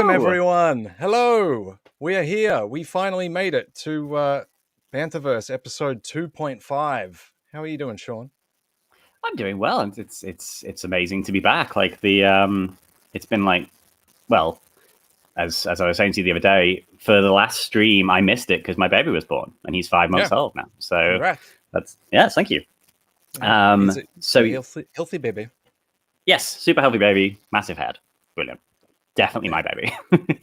Welcome, everyone. Hello. We are here. We finally made it to Banthaverse episode 2.5. How are you doing, Sean? I'm doing well, and it's amazing to be back. Like it's been like, well, as I was saying to you the other day, for the last stream, I missed it because my baby was born, and he's 5 months old now. So congrats. Thank you. So healthy baby. Yes, super healthy baby, massive head, brilliant. Definitely my baby.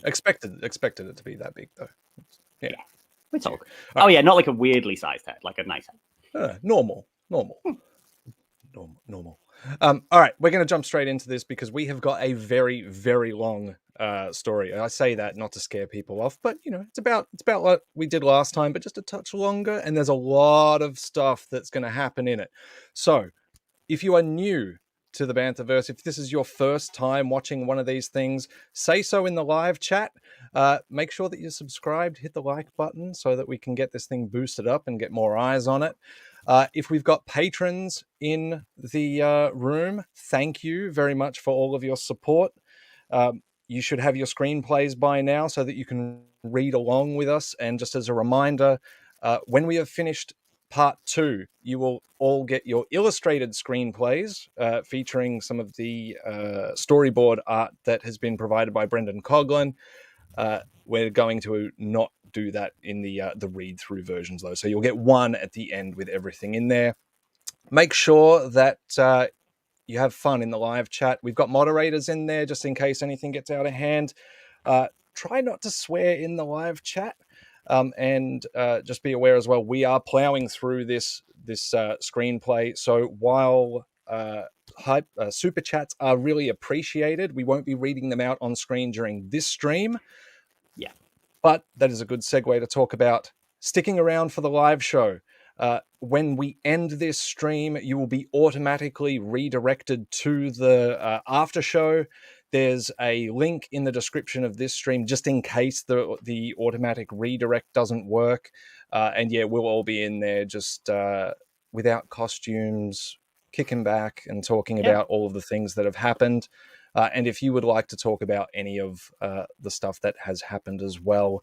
expected it to be that big though. Yeah. We talk. Oh yeah, not like a weirdly sized head, like a nice head. Normal. All right, we're going to jump straight into this because we have got a very, very long story. I say that not to scare people off, but you know, it's about what we did last time, but just a touch longer. And there's a lot of stuff that's going to happen in it. So, if you are new to the Banthaverse, if this is your first time watching one of these things, say so in the live chat. Make sure that you're subscribed, hit the like button so that we can get this thing boosted up and get more eyes on it. If we've got patrons in the room, thank you very much for all of your support. You should have your screenplays by now so that you can read along with us. And just as a reminder, when we have finished Part 2, you will all get your illustrated screenplays featuring some of the storyboard art that has been provided by Brendan Coughlin. We're going to not do that in the read-through versions, though. So you'll get one at the end with everything in there. Make sure that you have fun in the live chat. We've got moderators in there just in case anything gets out of hand. Try not to swear in the live chat. And just be aware as well, we are plowing through this screenplay. So while super chats are really appreciated, we won't be reading them out on screen during this stream. Yeah. But that is a good segue to talk about sticking around for the live show. When we end this stream, you will be automatically redirected to the after show. There's a link in the description of this stream just in case the automatic redirect doesn't work. And yeah, we'll all be in there just without costumes, kicking back and talking about all of the things that have happened. And if you would like to talk about any of the stuff that has happened as well,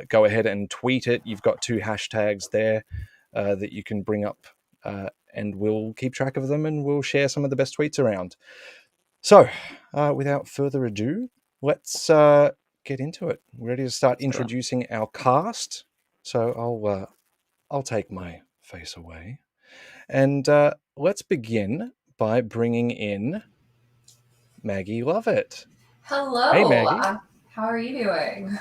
go ahead and tweet it. You've got 2 hashtags there that you can bring up, and we'll keep track of them and we'll share some of the best tweets around. So, without further ado, let's get into it. We're ready to start introducing our cast. So I'll take my face away, and let's begin by bringing in Maggie Lovett. Hello. Hey, Maggie. How are you doing?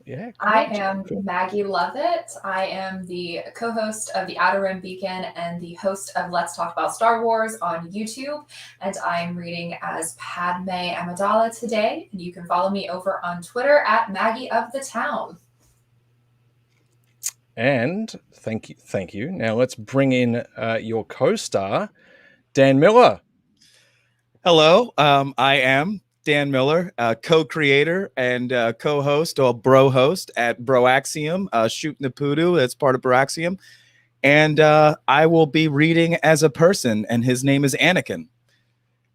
Yeah, I am Maggie Lovett. I am the co-host of the Outer Rim Beacon and the host of Let's Talk About Star Wars on YouTube. And I'm reading as Padme Amidala today. And you can follow me over on Twitter at Maggie of the Town. And thank you. Now let's bring in your co-star, Dan Miller. Hello, I am Dan Miller, co-creator and co-host or bro-host at Broaxium, Shooting the Poodoo. That's part of Broaxium. And I will be reading as a person, and his name is Anakin.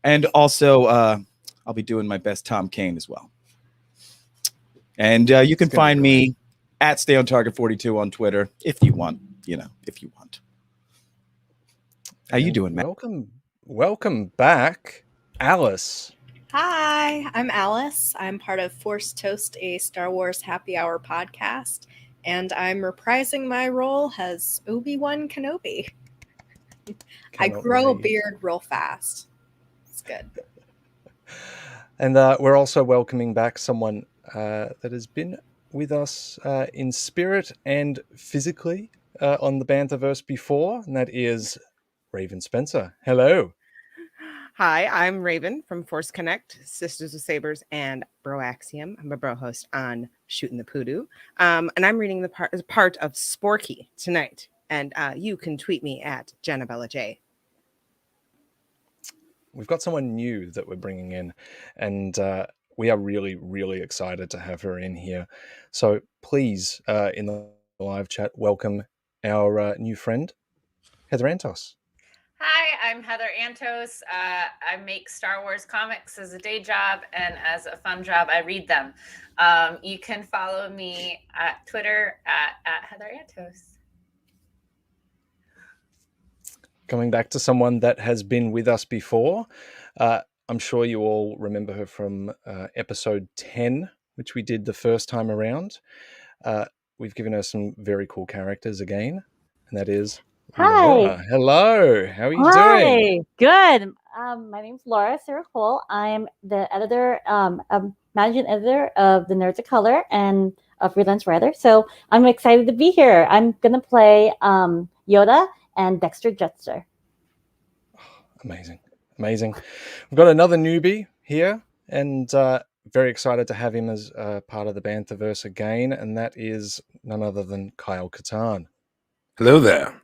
And also, I'll be doing my best Tom Kane as well. And you can find me at StayOnTarget42 on Twitter if you want, if you want. How you doing, Matt? Welcome back, Alice. Hi, I'm Alice. I'm part of Force Toast, a Star Wars happy hour podcast, and I'm reprising my role as Obi-Wan Kenobi. I grow a beard real fast. It's good. And we're also welcoming back someone that has been with us in spirit and physically on the Banthaverse before, and that is Raven Spencer. Hello. Hi, I'm Raven from Force Connect, Sisters of Sabers, and Broaxium. I'm a bro host on Shooting the Poodoo. And I'm reading the part of Sporky tonight. And you can tweet me at Jannabella J. We've got someone new that we're bringing in, and we are really, really excited to have her in here. So please, in the live chat, welcome our new friend, Heather Antos. Hi, I'm Heather Antos. I make Star Wars comics as a day job, and as a fun job, I read them. You can follow me at Twitter at Heather Antos. Coming back to someone that has been with us before, I'm sure you all remember her from episode 10, which we did the first time around. We've given her some very cool characters again, and that is Hi. Laura. Hello. How are you doing? Good. My name's Laura Sarah Cole. I'm the editor, managing editor of the Nerds of Color and a freelance writer. So I'm excited to be here. I'm going to play Yoda and Dexter Jetster. Amazing. Amazing. We've got another newbie here, and very excited to have him as part of the Banthaverse again, and that is none other than Kyle Katarn. Hello there.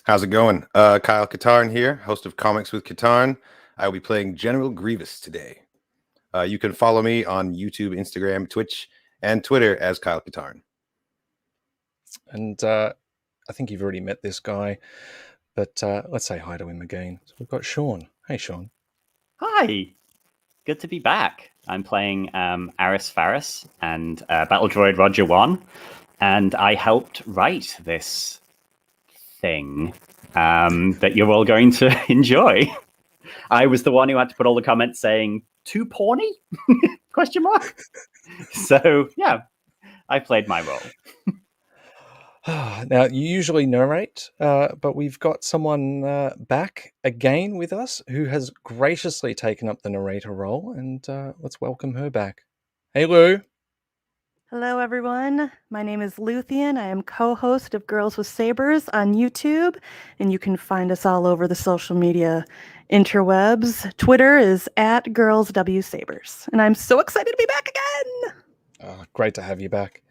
How's it going? Kyle Katarn here, host of Comics with Katarn. I will be playing General Grievous today. You can follow me on YouTube, Instagram, Twitch, and Twitter as Kyle Katarn. And I think you've already met this guy, but let's say hi to him again. So we've got Sean. Hey, Sean. Hi. Good to be back. I'm playing Aris Faris and Battle Droid Roger 1, and I helped write this thing that you're all going to enjoy. I was the one who had to put all the comments saying too porny? Question mark. So yeah, I played my role. Now you usually narrate, but we've got someone back again with us who has graciously taken up the narrator role, and let's welcome her back. Hey, Lou. Hello, everyone. My name is Luthien. I am co-host of Girls with Sabers on YouTube, and you can find us all over the social media interwebs. Twitter is at GirlsWSabers, and I'm so excited to be back again. Great to have you back.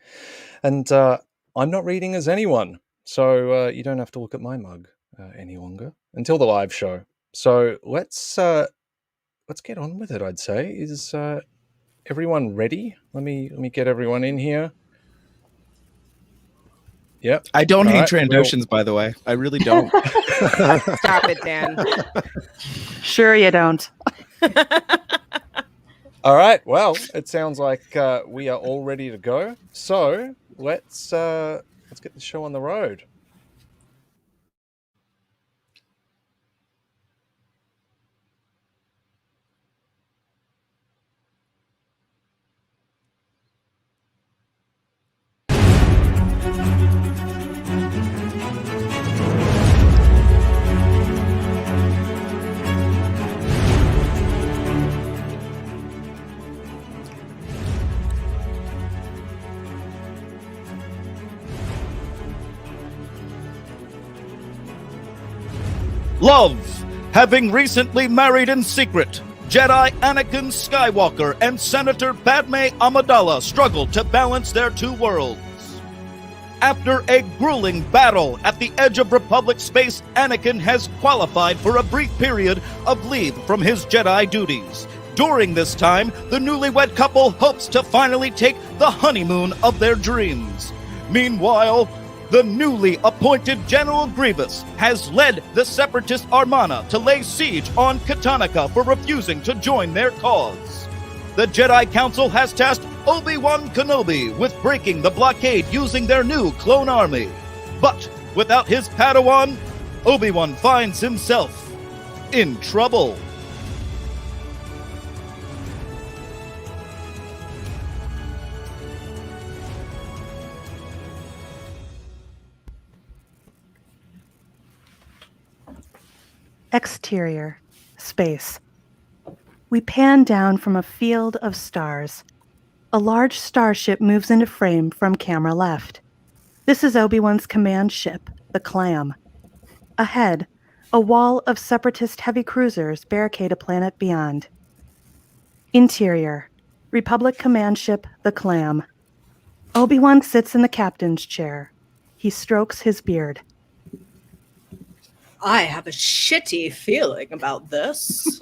And I'm not reading as anyone, so you don't have to look at my mug any longer until the live show. So let's get on with it. I'd say is. Everyone ready? Let me get everyone in here. Yep. I don't hate right, transitions, by the way. I really don't. Stop it, Dan. Sure you don't. All right. Well, it sounds like we are all ready to go. So let's get the show on the road. Love. Having recently married in secret, Jedi Anakin Skywalker and Senator Padme Amidala struggle to balance their two worlds. After a grueling battle at the edge of Republic space, Anakin has qualified for a brief period of leave from his Jedi duties. During this time, the newlywed couple hopes to finally take the honeymoon of their dreams. Meanwhile, the newly appointed General Grievous has led the Separatist armada to lay siege on CANTONICA for refusing to join their cause. The Jedi Council has tasked OBI-WAN KENOBI with breaking the blockade using their new clone army. But without his Padawan, Obi-Wan finds himself in trouble. Exterior. Space. We pan down from a field of stars. A large starship moves into frame from camera left. This is Obi-Wan's command ship, the Clam. Ahead, a wall of Separatist heavy cruisers barricade a planet beyond. Interior. Republic command ship, the Clam. Obi-Wan sits in the captain's chair. He strokes his beard. I have a shitty feeling about this.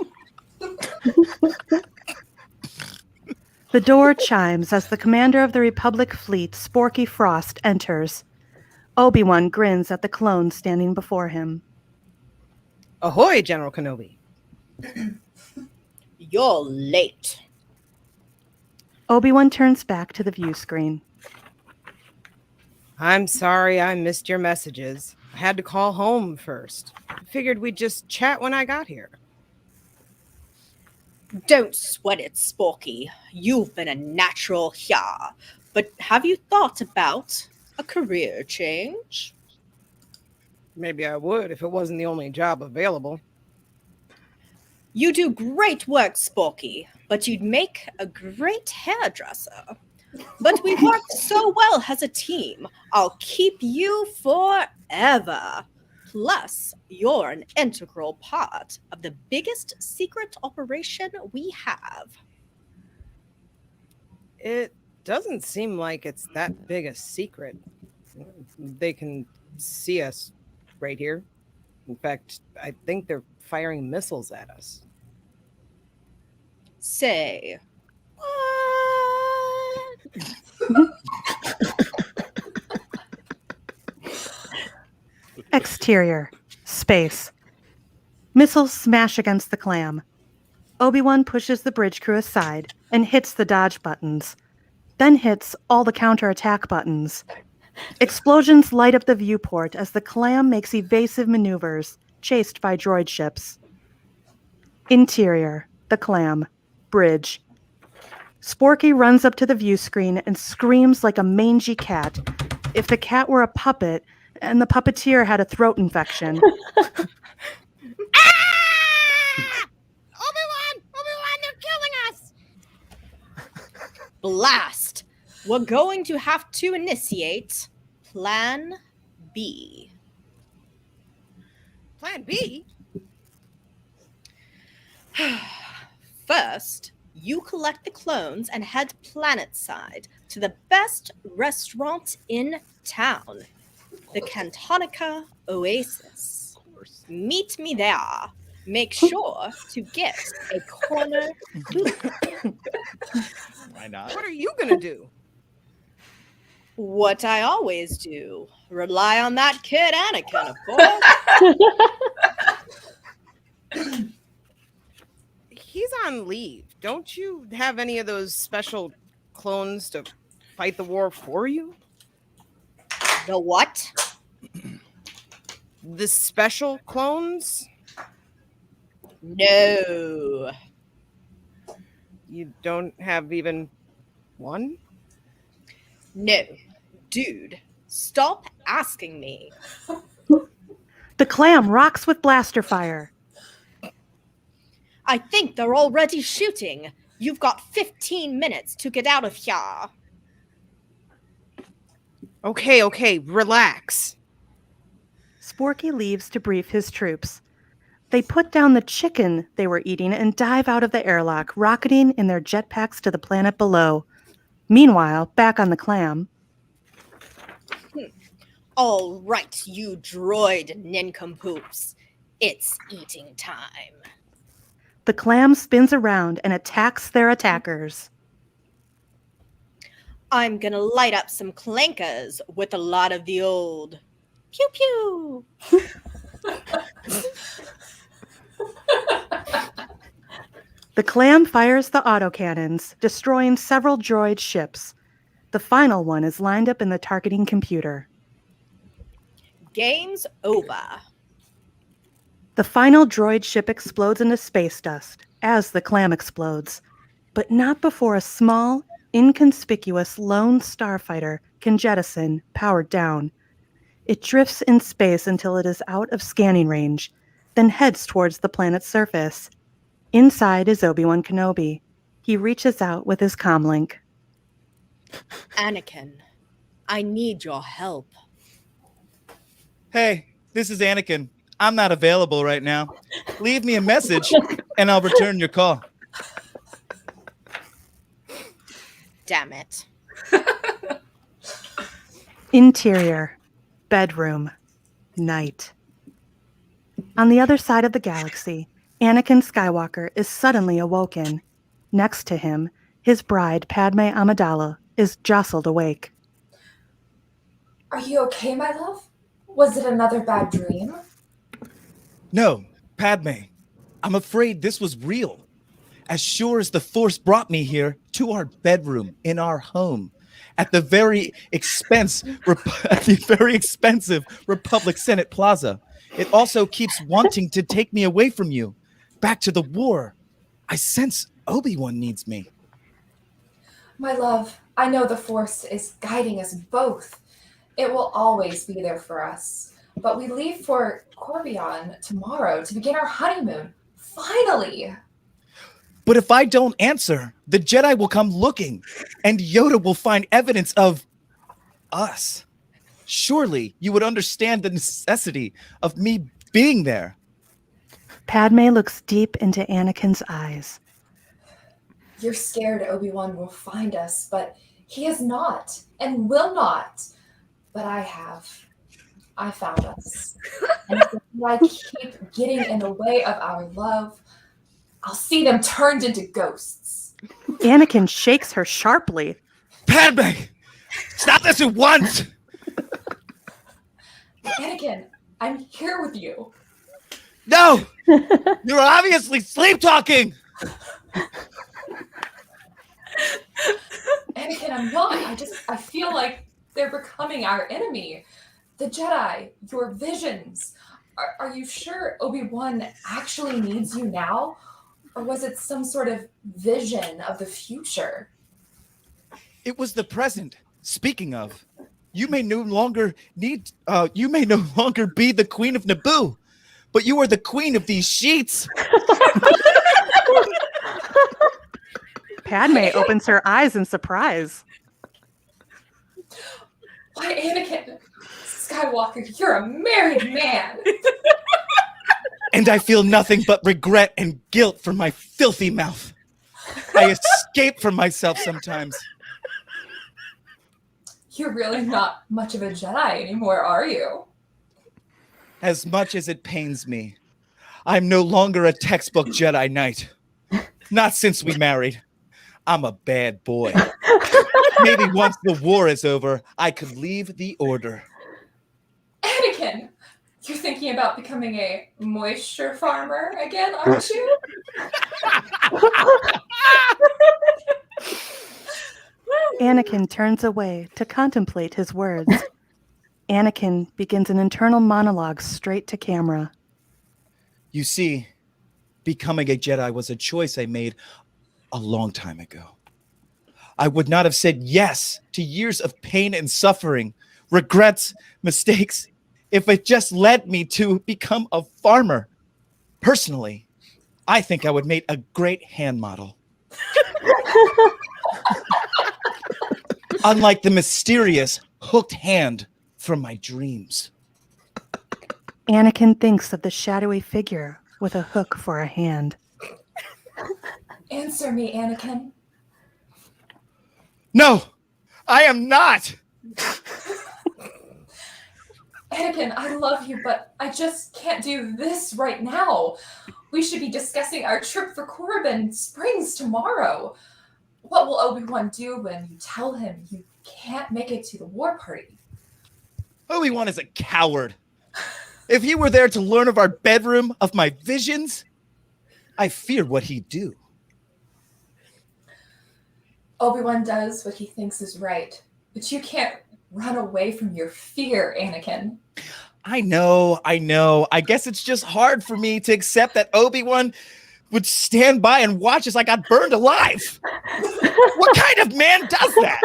The door chimes as the commander of the Republic fleet, Sporky Frost, enters. Obi-Wan grins at the clone standing before him. Ahoy, General Kenobi. You're late. Obi-Wan turns back to the view screen. I'm sorry I missed your messages. I had to call home first. I figured we'd just chat when I got here. Don't sweat it, Sporky. You've been a natural here. But have you thought about a career change? Maybe I would if it wasn't the only job available. You do great work, Sporky, but you'd make a great hairdresser. But we work so well as a team. I'll keep you forever. Plus, you're an integral part of the biggest secret operation we have. It doesn't seem like it's that big a secret. They can see us right here. In fact, I think they're firing missiles at us. Say, Exterior. Space. Missiles smash against the clam. Obi-Wan pushes the bridge crew aside and hits the dodge buttons, then hits all the counterattack buttons. Explosions light up the viewport as the clam makes evasive maneuvers, chased by droid ships. Interior. The clam. Bridge. Sporky runs up to the view screen and screams like a mangy cat. If the cat were a puppet and the puppeteer had a throat infection. Obi-Wan! Obi-Wan, they're killing us! blast! We're going to have to initiate Plan B. Plan B? First, you collect the clones and head planetside to the best restaurant in town, the Cantonica Oasis. Meet me there. Make sure to get a corner booth. Why not? What are you gonna do? What I always do. Rely on that kid Anakin, of course. He's on leave. Don't you have any of those special clones to fight the war for you? The what? The special clones? No. You don't have even one? No. Dude, stop asking me. The clam rocks with blaster fire. I think they're already shooting. You've got 15 minutes to get out of here. Okay, relax. Sporky leaves to brief his troops. They put down the chicken they were eating and dive out of the airlock, rocketing in their jetpacks to the planet below. Meanwhile, back on the clam. All right, you droid nincompoops. It's eating time. The clam spins around and attacks their attackers. I'm gonna light up some clankers with a lot of the old pew pew. The clam fires the autocannons, destroying several droid ships. The final one is lined up in the targeting computer. Game's over. The final droid ship explodes into space dust, as the clam explodes, but not before a small, inconspicuous lone starfighter can jettison, powered down. It drifts in space until it is out of scanning range, then heads towards the planet's surface. Inside is Obi-Wan Kenobi. He reaches out with his comlink. Anakin, I need your help. Hey, this is Anakin. I'm not available right now. Leave me a message and I'll return your call. Damn it. Interior. Bedroom. Night. On the other side of the galaxy, Anakin Skywalker is suddenly awoken. Next to him, his bride, Padmé Amidala, is jostled awake. Are you okay, my love? Was it another bad dream? No, Padme, I'm afraid this was real. As sure as the Force brought me here to our bedroom in our home, at the very expensive Republic Senate Plaza, it also keeps wanting to take me away from you, back to the war. I sense Obi-Wan needs me. My love, I know the Force is guiding us both. It will always be there for us. But we leave for Corbion tomorrow to begin our honeymoon. Finally! But if I don't answer, the Jedi will come looking, and Yoda will find evidence of us. Surely you would understand the necessity of me being there. Padme looks deep into Anakin's eyes. You're scared Obi-Wan will find us, but he is not and will not. But I have. I found us. And if I keep getting in the way of our love, I'll see them turned into ghosts. Anakin shakes her sharply. Padme! Stop this at once! Anakin, I'm here with you. No! You're obviously sleep-talking! Anakin, I'm not. I feel like they're becoming our enemy. The Jedi, your visions. Are you sure Obi-Wan actually needs you now? Or was it some sort of vision of the future? It was the present. Speaking of, you may no longer be the queen of Naboo, but you are the queen of these sheets. Padme opens her eyes in surprise. Why, Anakin? Skywalker, you're a married man. And I feel nothing but regret and guilt from my filthy mouth. I escape from myself sometimes. You're really not much of a Jedi anymore, are you? As much as it pains me, I'm no longer a textbook Jedi Knight. Not since we married. I'm a bad boy. Maybe once the war is over, I could leave the order. Anakin, you're thinking about becoming a moisture farmer again, aren't you? Anakin turns away to contemplate his words. Anakin begins an internal monologue straight to camera. You see, becoming a Jedi was a choice I made a long time ago. I would not have said yes to years of pain and suffering, regrets, mistakes, if it just led me to become a farmer. Personally, I think I would make a great hand model. Unlike the mysterious hooked hand from my dreams. Anakin thinks of the shadowy figure with a hook for a hand. Answer me, Anakin. No, I am not. Anakin, I love you, but I just can't do this right now. We should be discussing our trip for Corbin Springs tomorrow. What will Obi-Wan do when you tell him you can't make it to the war party? Obi-Wan is a coward. If he were there to learn of our bedroom, of my visions, I fear what he'd do. Obi-Wan does what he thinks is right, but you can't run away from your fear, Anakin. I know. I guess it's just hard for me to accept that Obi-Wan would stand by and watch as I got burned alive. What kind of man does that?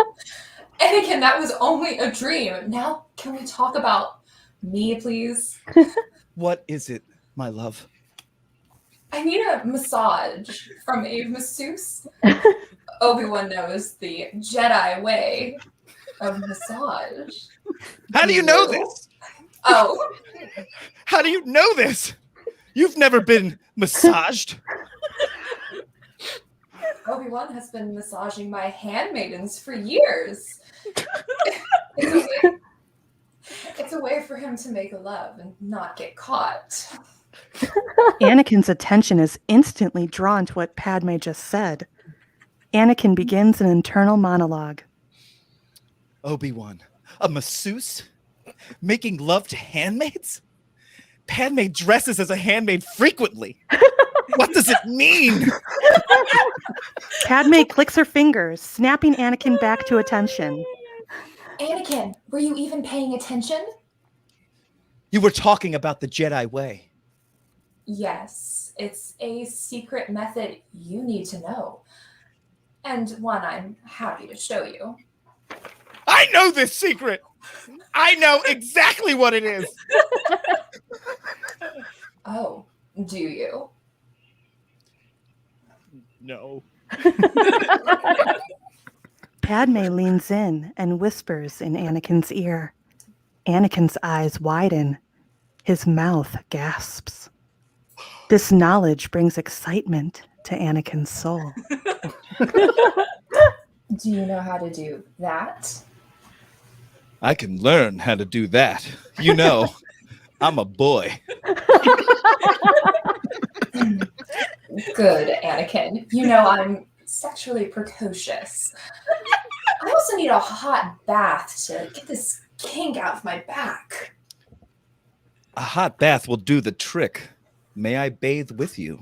Anakin, that was only a dream. Now, can we talk about me, please? What is it, my love? I need a massage from a masseuse. Obi-Wan knows the Jedi way of massage. How do you know this? Oh. How do you know this? You've never been massaged. Obi-Wan has been massaging my handmaidens for years. It's a way for him to make love and not get caught. Anakin's attention is instantly drawn to what Padme just said. Anakin begins an internal monologue. Obi-Wan, a masseuse? Making love to handmaids? Padme dresses as a handmaid frequently. What does it mean? Padme clicks her fingers, snapping Anakin back to attention. Anakin, were you even paying attention? You were talking about the Jedi way. Yes, it's a secret method you need to know. And one I'm happy to show you. I know this secret. I know exactly what it is. Oh, do you? No. Padme leans in and whispers in Anakin's ear. Anakin's eyes widen. His mouth gasps. This knowledge brings excitement to Anakin's soul. Do you know how to do that? I can learn how to do that. You know, I'm a boy. Good, Anakin. You know I'm sexually precocious. I also need a hot bath to get this kink out of my back. A hot bath will do the trick. May I bathe with you?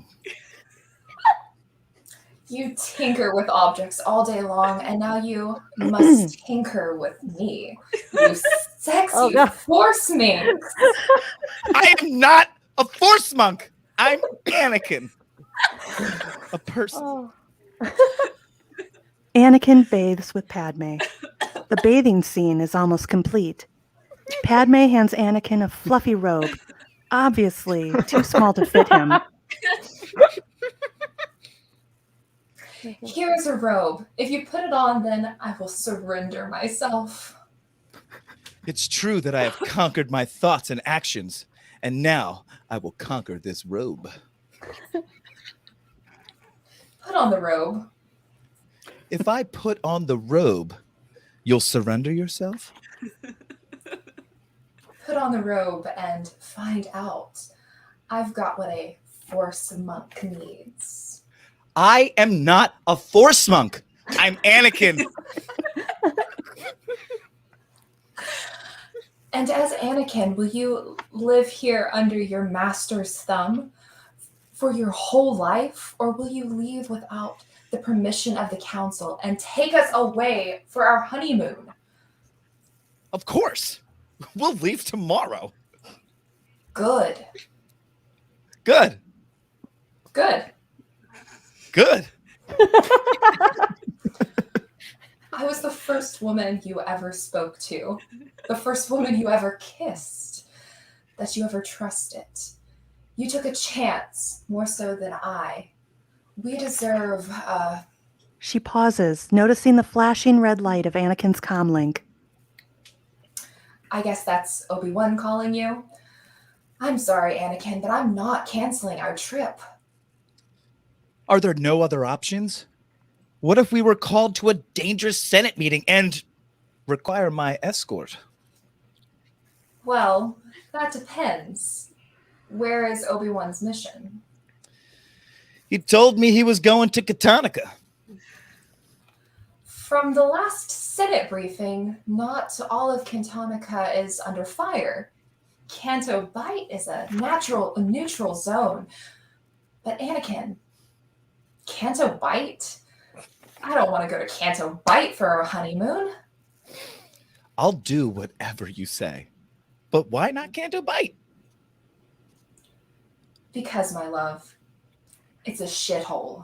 You tinker with objects all day long, and now you must tinker with me. You sexy force minx. I am not a force monk. I'm Anakin. A person. Oh. Anakin bathes with Padme. The bathing scene is almost complete. Padme hands Anakin a fluffy robe, obviously too small to fit him. Here is a robe. If you put it on, then I will surrender myself. It's true that I have conquered my thoughts and actions, and now I will conquer this robe. Put on the robe. If I put on the robe, you'll surrender yourself? Put on the robe and find out. I've got what a force monk needs. I am not a force monk. I'm Anakin. And as Anakin, will you live here under your master's thumb for your whole life, or will you leave without the permission of the council and take us away for our honeymoon? Of course. We'll leave tomorrow. Good. Good. Good. Good. I was the first woman you ever spoke to, the first woman you ever kissed, that you ever trusted. You took a chance, more so than I. We deserve She pauses, noticing the flashing red light of Anakin's comlink. I guess that's Obi-Wan calling you. I'm sorry, Anakin, but I'm not canceling our trip. Are there no other options? What if we were called to a dangerous Senate meeting and require my escort? Well, that depends. Where is Obi-Wan's mission? He told me he was going to CANTONICA. From the last Senate briefing, not all of Cantonica is under fire. Canto Bight is a neutral zone. But Anakin, Canto Bight? I don't want to go to Canto Bight for our honeymoon. I'll do whatever you say. But why not Canto Bight? Because, my love, it's a shithole.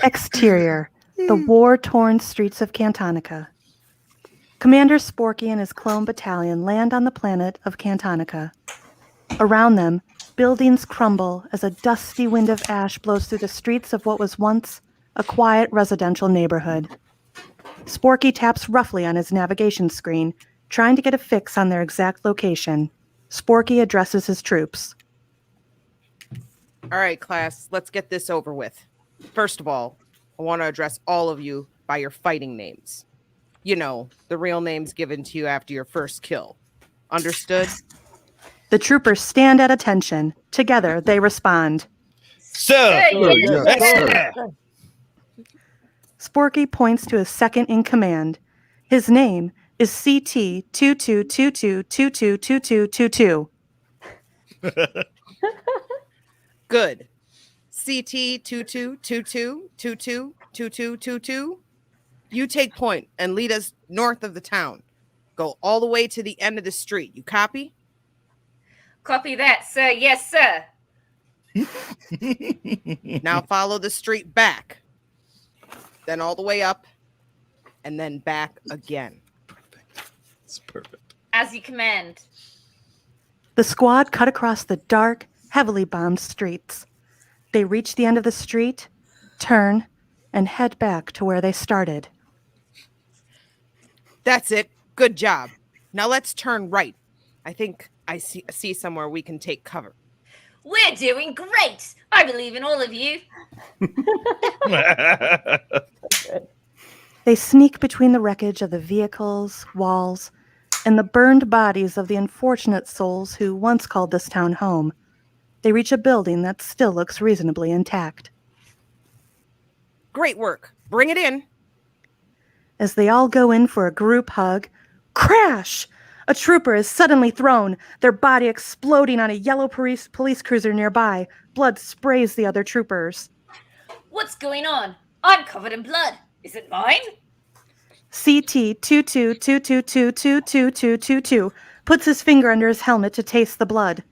Exterior, the war-torn streets of Cantonica. Commander Sporky and his clone battalion land on the planet of Cantonica. Around them, buildings crumble as a dusty wind of ash blows through the streets of what was once a quiet residential neighborhood. Sporky taps roughly on his navigation screen, trying to get a fix on their exact location. Sporky addresses his troops. All right, class, let's get this over with. First of all, I want to address all of you by your fighting names. You know, the real names given to you after your first kill. Understood? The troopers stand at attention. Together, they respond. Sir! Yeah. Sporky points to his second in command. His name, is CT 2222222222. Good. CT 2222222222. You take point and lead us north of the town. Go all the way to the end of the street. You copy? Copy that, sir. Yes, sir. Now follow the street back. Then all the way up. And then back again. It's perfect. As you command. The squad cut across the dark, heavily bombed streets. They reach the end of the street, turn, and head back to where they started. That's it. Good job. Now let's turn right. I think I see somewhere we can take cover. We're doing great. I believe in all of you. They sneak between the wreckage of the vehicles, walls, and the burned bodies of the unfortunate souls who once called this town home. They reach a building that still looks reasonably intact. Great work. Bring it in. As they all go in for a group hug, crash! A trooper is suddenly thrown, their body exploding on a yellow police cruiser nearby. Blood sprays the other troopers. What's going on? I'm covered in blood. Is it mine? CT 2222222222 puts his finger under his helmet to taste the blood.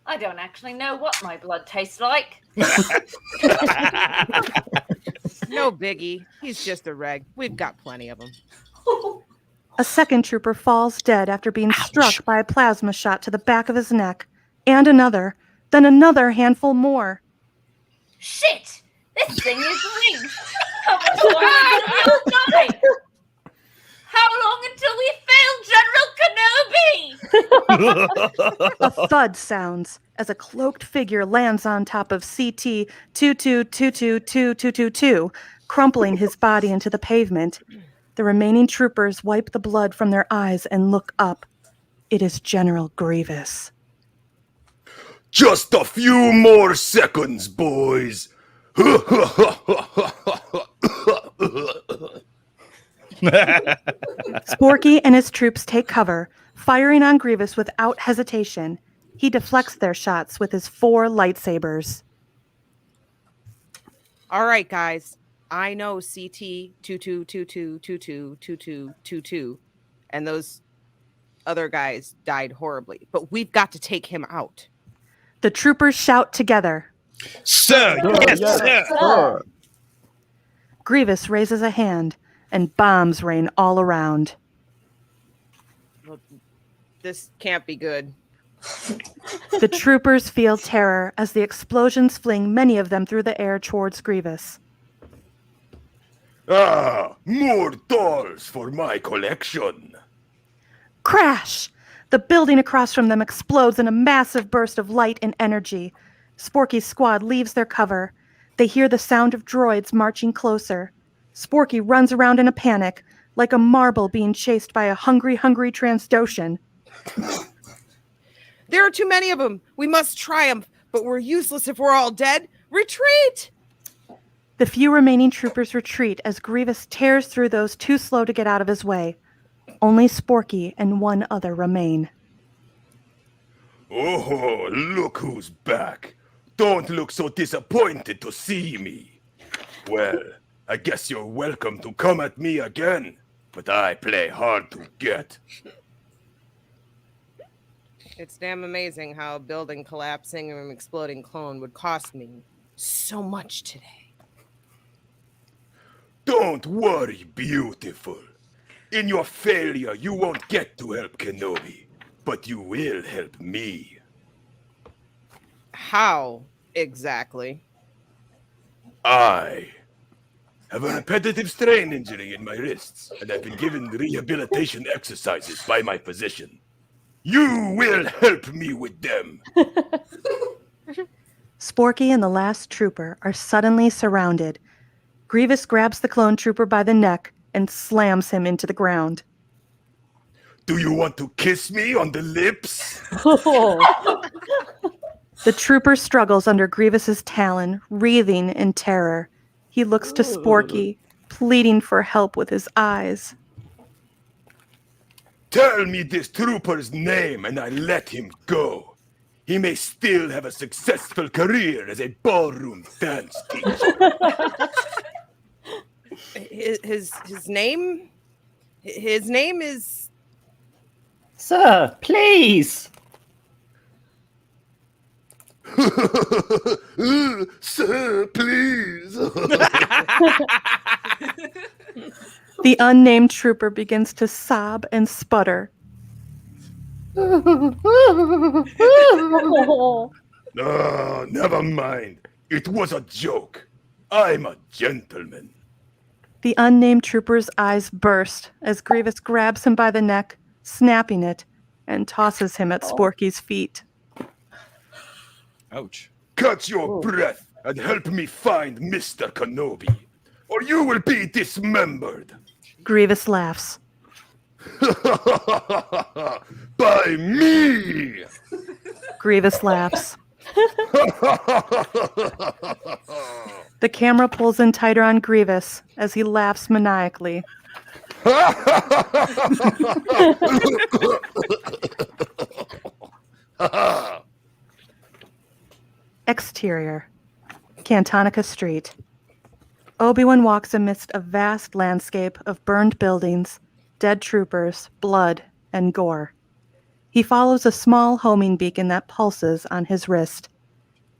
I don't actually know what my blood tastes like. No biggie. He's just a reg. We've got plenty of them. A second trooper falls dead after being struck by a plasma shot to the back of his neck. And another. Then another handful more. Shit! This thing is rigged! How much longer until we all die? How long until we fail General Kenobi? A thud sounds as a cloaked figure lands on top of CT 22222222, crumpling his body into the pavement. The remaining troopers wipe the blood from their eyes and look up. It is General Grievous. Just a few more seconds, boys. Sporky and his troops take cover, firing on Grievous without hesitation. He deflects their shots with his 4 lightsabers. All right, guys. I know CT 2222222222, and those other guys died horribly, but we've got to take him out. The troopers shout together. Sir, yes, sir. Grievous raises a hand, and bombs rain all around. Well, this can't be good. The troopers feel terror as the explosions fling many of them through the air towards Grievous. Ah, more dolls for my collection. Crash! The building across from them explodes in a massive burst of light and energy. Sporky's squad leaves their cover. They hear the sound of droids marching closer. Sporky runs around in a panic, like a marble being chased by a hungry Transdoshan. There are too many of them. We must triumph, but we're useless if we're all dead. Retreat! The few remaining troopers retreat as Grievous tears through those too slow to get out of his way. Only Sporky and one other remain. Oh, look who's back. Don't look so disappointed to see me. Well, I guess you're welcome to come at me again, but I play hard to get. It's damn amazing how a building collapsing and an exploding clone would cost me so much today. Don't worry, beautiful. In your failure, you won't get to help Kenobi, but you will help me. How exactly? I have a repetitive strain injury in my wrists, and I've been given rehabilitation exercises by my physician. You will help me with them. Sporky and the last trooper are suddenly surrounded. Grievous grabs the clone trooper by the neck and slams him into the ground. Do you want to kiss me on the lips? The trooper struggles under Grievous's talon, wreathing in terror. He looks to Sporky, pleading for help with his eyes. Tell me this trooper's name and I let him go. He may still have a successful career as a ballroom dance teacher. His name? His name is... Sir, please. Sir, please. The unnamed trooper begins to sob and sputter. Oh, never mind. It was a joke. I'm a gentleman. The unnamed trooper's eyes burst as Grievous grabs him by the neck, snapping it, and tosses him at Sporky's feet. Ouch. Catch your breath and help me find Mr. Kenobi, or you will be dismembered. Grievous laughs. By me! Grievous laughs. The camera pulls in tighter on Grievous as he laughs maniacally. Exterior. Cantonica Street. Obi-Wan walks amidst a vast landscape of burned buildings, dead troopers, blood, and gore. He follows a small homing beacon that pulses on his wrist.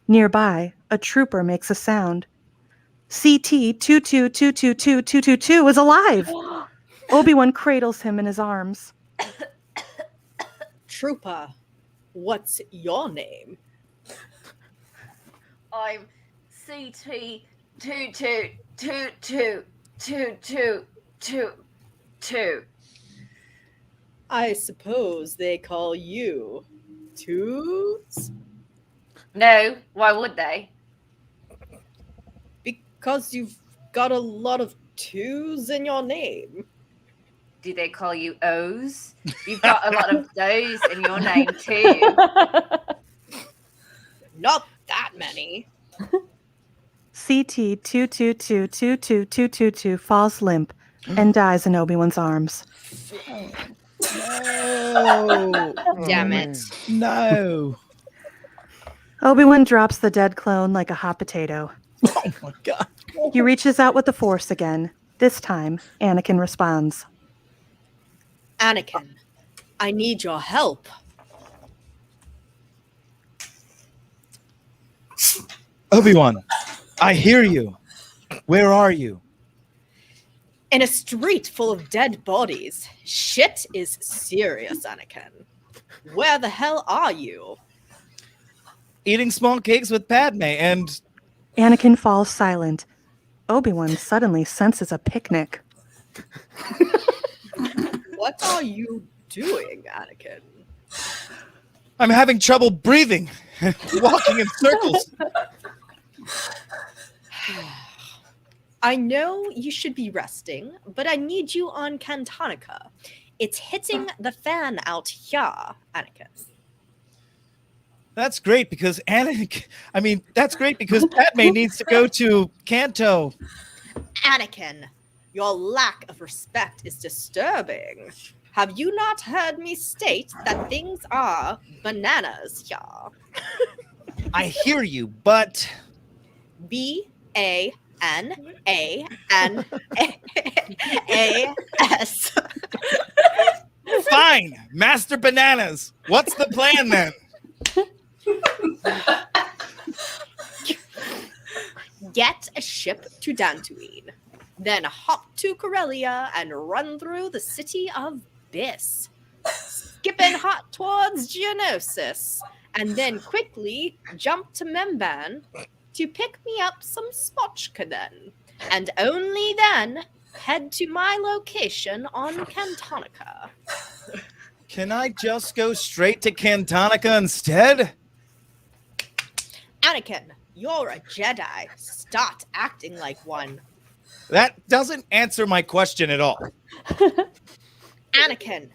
Nearby, a trooper makes a sound. CT 2222222 is alive! Obi-Wan cradles him in his arms. Trooper, what's your name? I'm CT 22222222. I suppose they call you Toots? No, why would they? Because you've got a lot of twos in your name. Do they call you O's? You've got a lot of those in your name too. Not that many. CT 2222222 falls limp and dies in Obi-Wan's arms. No. Damn it. No. Obi-Wan drops the dead clone like a hot potato. Oh my god. He reaches out with the Force again. This time, Anakin responds. Anakin, I need your help. Obi-Wan, I hear you. Where are you? In a street full of dead bodies. Shit is serious, Anakin. Where the hell are you? Eating small cakes with Padme and... Anakin falls silent. Obi-Wan suddenly senses a picnic. What are you doing, Anakin? I'm having trouble breathing. Walking in circles. I know you should be resting, but I need you on Cantonica. It's hitting the fan out here, Anakin. That's great because that's great because Padme needs to go to Canto. Anakin, your lack of respect is disturbing. Have you not heard me state that things are bananas here? I hear you, but... B-A-N-A-N-A-S. Fine, Master Bananas. What's the plan then? Get a ship to Dantooine, then hop to Corellia and run through the city of Biss, skipping hot towards Geonosis, and then quickly jump to Memban to pick me up some spotchka then, and only then head to my location on Cantonica. Can I just go straight to Cantonica instead? Anakin, you're a Jedi. Start acting like one. That doesn't answer my question at all. Anakin,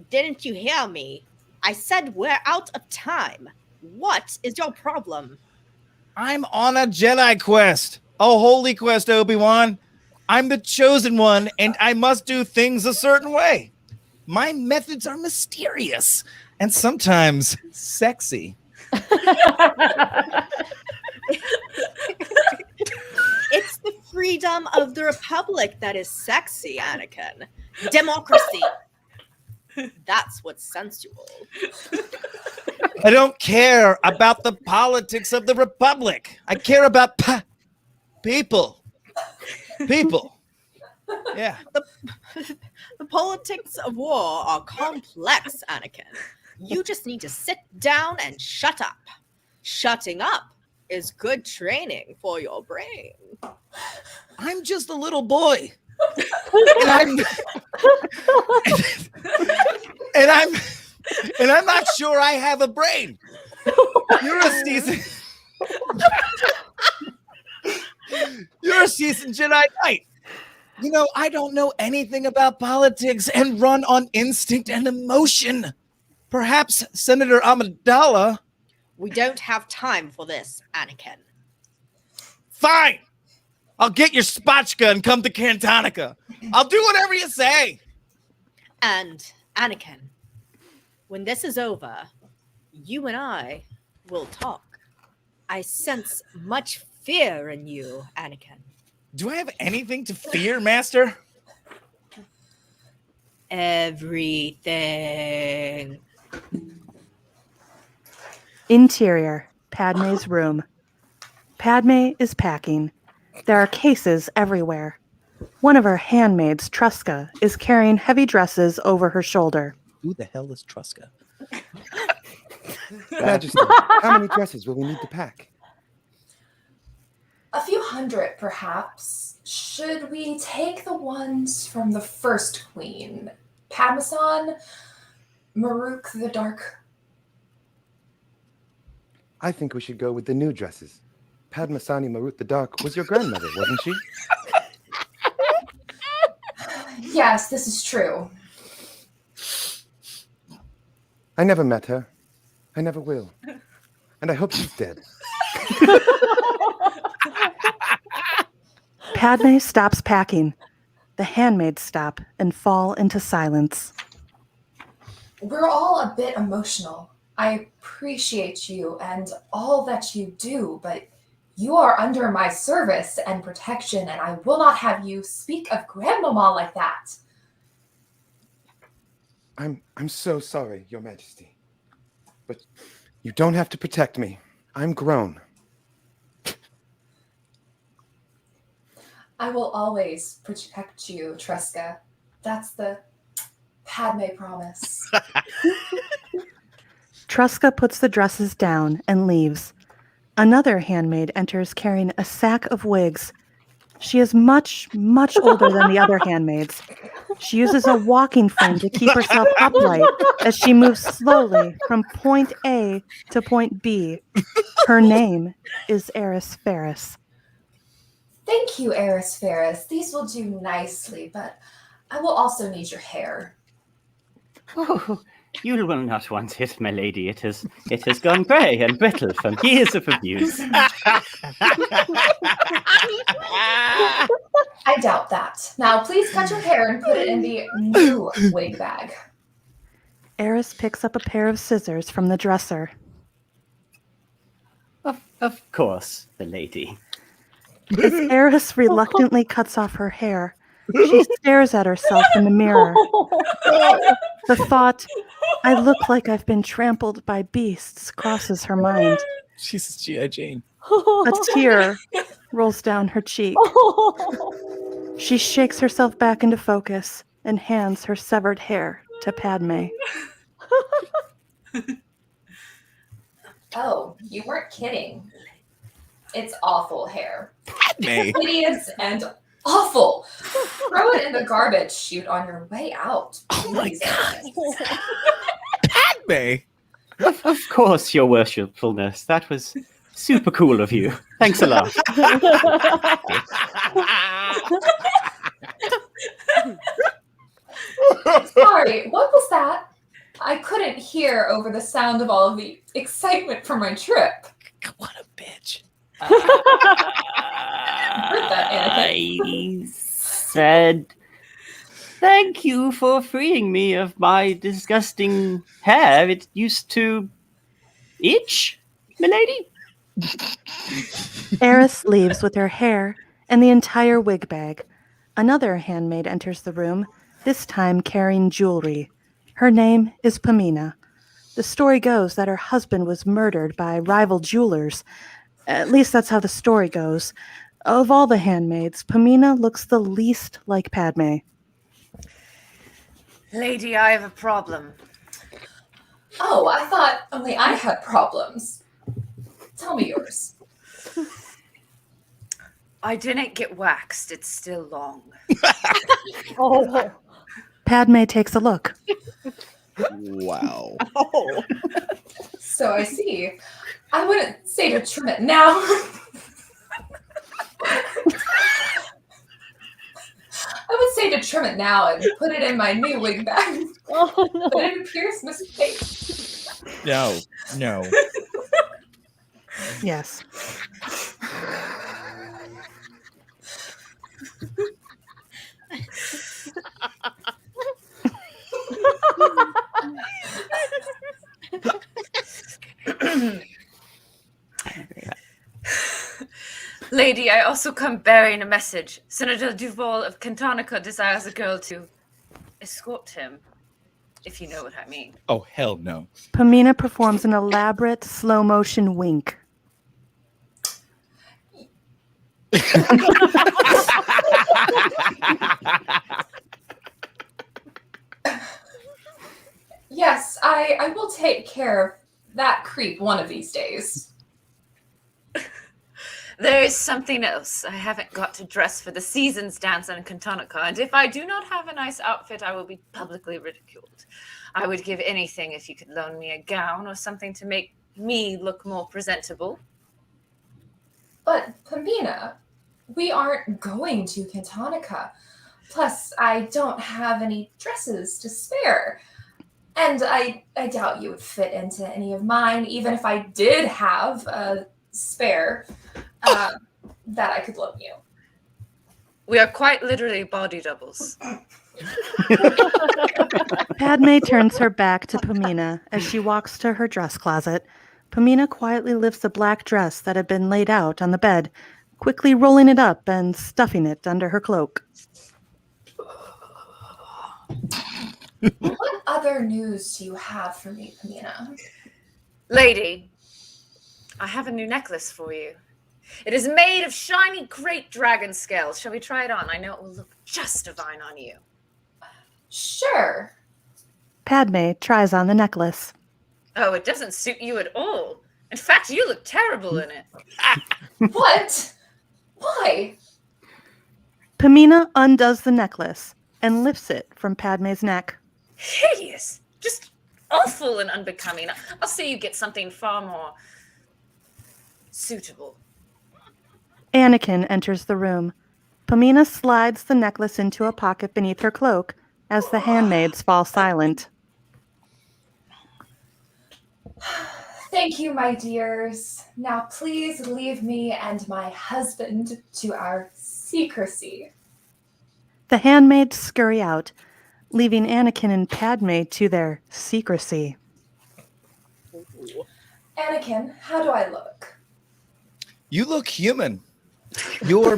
didn't you hear me? I said we're out of time. What is your problem? I'm on a Jedi quest. A holy quest, Obi-Wan. I'm the chosen one, and I must do things a certain way. My methods are mysterious and sometimes sexy. It's the freedom of the Republic that is sexy, Anakin. Democracy. That's what's sensual. I don't care about the politics of the Republic. I care about people. People. Yeah. The politics of war are complex, Anakin. You just need to sit down and shut up. Shutting up is good training for your brain. I'm just a little boy. and I'm not sure I have a brain. You're a seasoned Jedi Knight. You know, I don't know anything about politics and run on instinct and emotion. Perhaps Senator Amidala. We don't have time for this, Anakin. Fine. I'll get your spotchka and come to Cantonica. I'll do whatever you say. And Anakin, when this is over, you and I will talk. I sense much fear in you, Anakin. Do I have anything to fear, Master? Everything. Interior, Padme's room. Padme is packing. There are cases everywhere. One of her handmaids, Truska, is carrying heavy dresses over her shoulder. Who the hell is Truska? Majesty, how many dresses will we need to pack? A few hundred, perhaps. Should we take the ones from the first queen? Padme-san? Maruk the Dark? I think we should go with the new dresses. Padmasani Marut the Dark was your grandmother, wasn't she? Yes, this is true. I never met her. I never will. And I hope she's dead. Padme stops packing. The handmaids stop and fall into silence. We're all a bit emotional. I appreciate you and all that you do, but you are under my service and protection, and I will not have you speak of Grandmama like that. I'm so sorry, Your Majesty. But you don't have to protect me. I'm grown. I will always protect you, Truska. That's the Padme promise. Truska puts the dresses down and leaves. Another handmaid enters carrying a sack of wigs. She is much, much older than the other handmaids. She uses a walking frame to keep herself upright as she moves slowly from point A to point B. Her name is Eris Ferris. Thank you, Eris Ferris. These will do nicely, but I will also need your hair. Oh, you will not want it, my lady. It has gone grey and brittle from years of abuse. I doubt that. Now, please cut your hair and put it in the new wig bag. Eris picks up a pair of scissors from the dresser. Of course, the lady. As Eris reluctantly cuts off her hair, she stares at herself in the mirror. The thought, I look like I've been trampled by beasts, crosses her mind. Jesus, G.I. Jane. A tear rolls down her cheek. She shakes herself back into focus and hands her severed hair to Padme. Oh, you weren't kidding. It's awful hair. Padme. Hideous and awful. Throw it in the garbage chute on your way out. Oh my please. God. Padme. Of course, your worshipfulness. That was super cool of you. Thanks a lot. Sorry, what was that? I couldn't hear over the sound of all of the excitement from my trip. What a bitch. Heard that, Anakin. I said Thank you for freeing me of my disgusting hair. It used to itch, milady. Eris leaves with her hair and the entire wig bag. Another handmaid enters the room, this time carrying jewelry. Her name is Pamina. The story goes that her husband was murdered by rival jewelers. At least that's how the story goes. Of all the handmaids, Pamina looks the least like Padme. Lady, I have a problem. Oh, I thought only I had problems. Tell me yours. I didn't get waxed. It's still long. Oh. Padme takes a look. Wow. Oh. So I see. I wouldn't say to trim it now. I would say to trim it now and put it in my new wig bag. Oh, no. But it appears mistake. No. Yes. Lady, I also come bearing a message. Senator Duval of Cantonica desires a girl to escort him, if you know what I mean. Oh, hell no. Pamina performs an elaborate slow-motion wink. Yes, I will take care of that creep one of these days. There is something else. I haven't got to dress for the season's dance in Cantonica, and if I do not have a nice outfit, I will be publicly ridiculed. I would give anything if you could loan me a gown or something to make me look more presentable. But, Pamina, we aren't going to Cantonica. Plus, I don't have any dresses to spare. And I doubt you would fit into any of mine, even if I did have a spare that I could loan you. We are quite literally body doubles. Padme turns her back to Pamina as she walks to her dress closet. Pamina quietly lifts a black dress that had been laid out on the bed, quickly rolling it up and stuffing it under her cloak. What other news do you have for me, Pamina? Lady, I have a new necklace for you. It is made of shiny great dragon scales. Shall we try it on? I know it will look just divine on you. Sure. Padme tries on the necklace. Oh, it doesn't suit you at all. In fact, you look terrible in it. What? Why? Pamina undoes the necklace and lifts it from Padme's neck. Hideous. Just awful and unbecoming. I'll say you get something far more suitable. Anakin enters the room. Pamina slides the necklace into a pocket beneath her cloak as the handmaids fall silent. Thank you, my dears. Now please leave me and my husband to our secrecy. The handmaids scurry out, leaving Anakin and Padme to their secrecy. Anakin, how do I look? You look human. You're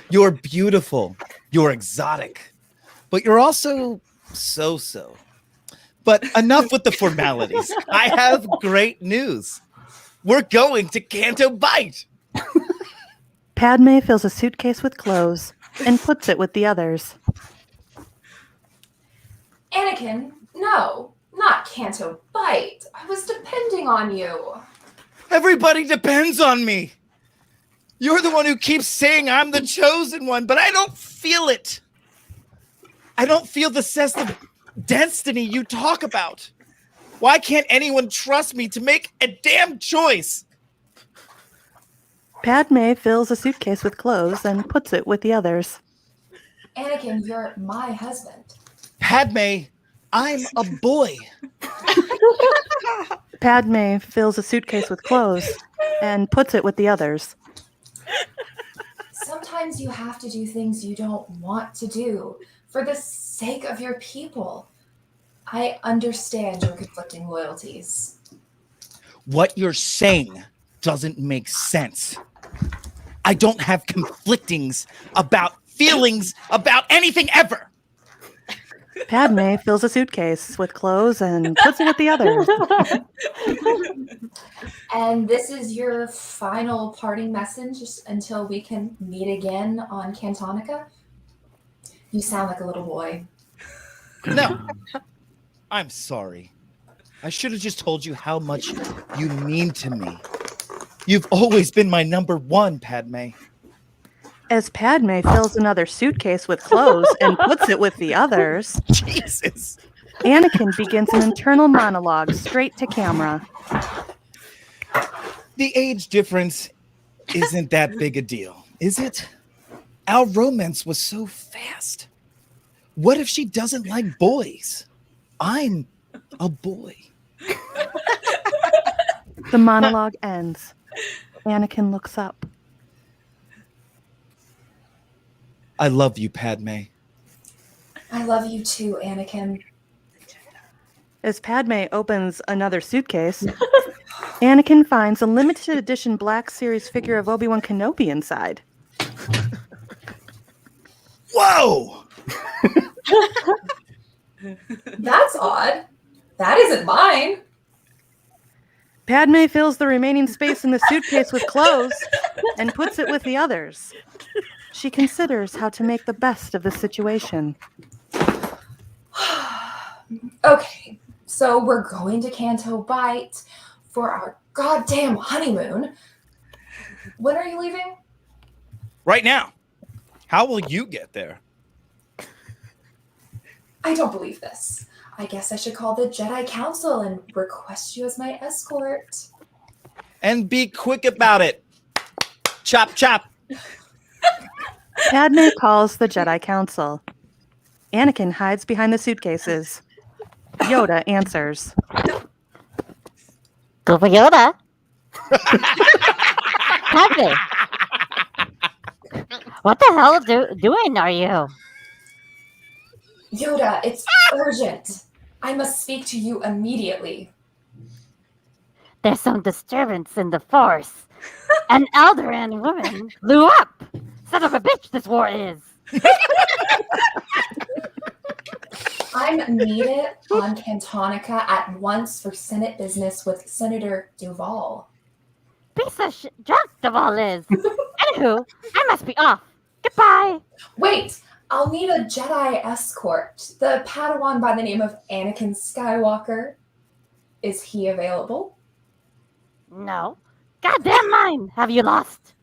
you're beautiful. You're exotic. But you're also so-so. But enough with the formalities. I have great news. We're going to Canto Bite. Padme fills a suitcase with clothes and puts it with the others. Anakin, no, not Canto Bite. I was depending on you. Everybody depends on me. You're the one who keeps saying I'm the chosen one, but I don't feel it. I don't feel the sense of destiny you talk about. Why can't anyone trust me to make a damn choice? Padme fills a suitcase with clothes and puts it with the others. Anakin, you're my husband. Padme, I'm a boy. Padme fills a suitcase with clothes and puts it with the others. Sometimes you have to do things you don't want to do for the sake of your people. I understand your conflicting loyalties. What you're saying doesn't make sense. I don't have conflictings about feelings about anything ever. Padme fills a suitcase with clothes and puts it with the others. And this is your final parting message until we can meet again on Cantonica? You sound like a little boy. No. I'm sorry. I should have just told you how much you mean to me. You've always been my number one, Padme. As Padme fills another suitcase with clothes and puts it with the others, Jesus. Anakin begins an internal monologue straight to camera. The age difference isn't that big a deal, is it? Our romance was so fast. What if she doesn't like boys? I'm a boy. The monologue ends. Anakin looks up. I love you, Padme. I love you too, Anakin. As Padme opens another suitcase, Anakin finds a limited edition Black Series figure of Obi-Wan Kenobi inside. Whoa! That's odd. That isn't mine. Padme fills the remaining space in the suitcase with clothes and puts it with the others. She considers how to make the best of the situation. Okay, so we're going to Canto Bight for our goddamn honeymoon. When are you leaving? Right now. How will you get there? I don't believe this. I guess I should call the Jedi Council and request you as my escort. And be quick about it. Chop, chop. Padme calls the Jedi Council. Anakin hides behind the suitcases. Yoda answers. Go for Yoda. Padme. What the hell doing are you? Yoda, it's urgent. I must speak to you immediately. There's some disturbance in the Force. An Alderaan woman blew up. Son of a bitch, this war is. I'm needed on Cantonica at once for Senate business with Senator Duval. Piece of drunk Duval is. Anywho, I must be off. Goodbye. Wait, I'll need a Jedi escort. The Padawan by the name of Anakin Skywalker. Is he available? No. Goddamn mine. Have you lost?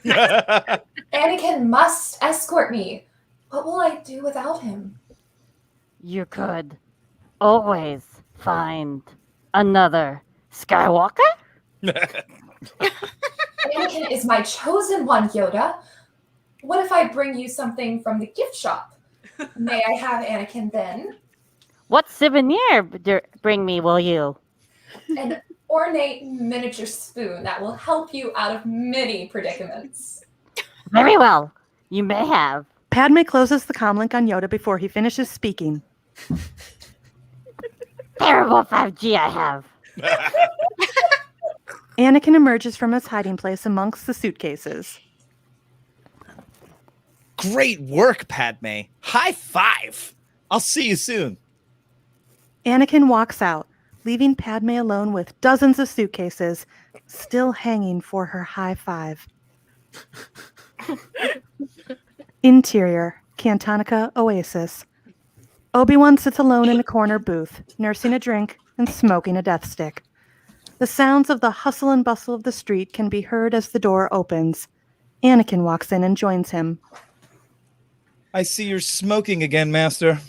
Anakin must escort me. What will I do without him? You could always find another Skywalker? Anakin is my chosen one, Yoda. What if I bring you something from the gift shop? May I have Anakin then? What souvenir bring me, will you? An ornate miniature spoon that will help you out of many predicaments. Very well. You may have. Padme closes the comlink on Yoda before he finishes speaking. Terrible 5G I have. Anakin emerges from his hiding place amongst the suitcases. Great work, Padme. High five. I'll see you soon. Anakin walks out, leaving Padme alone with dozens of suitcases, still hanging for her high five. Interior, Cantonica Oasis. Obi-Wan sits alone in a corner booth, nursing a drink and smoking a death stick. The sounds of the hustle and bustle of the street can be heard as the door opens. Anakin walks in and joins him. I see you're smoking again, Master.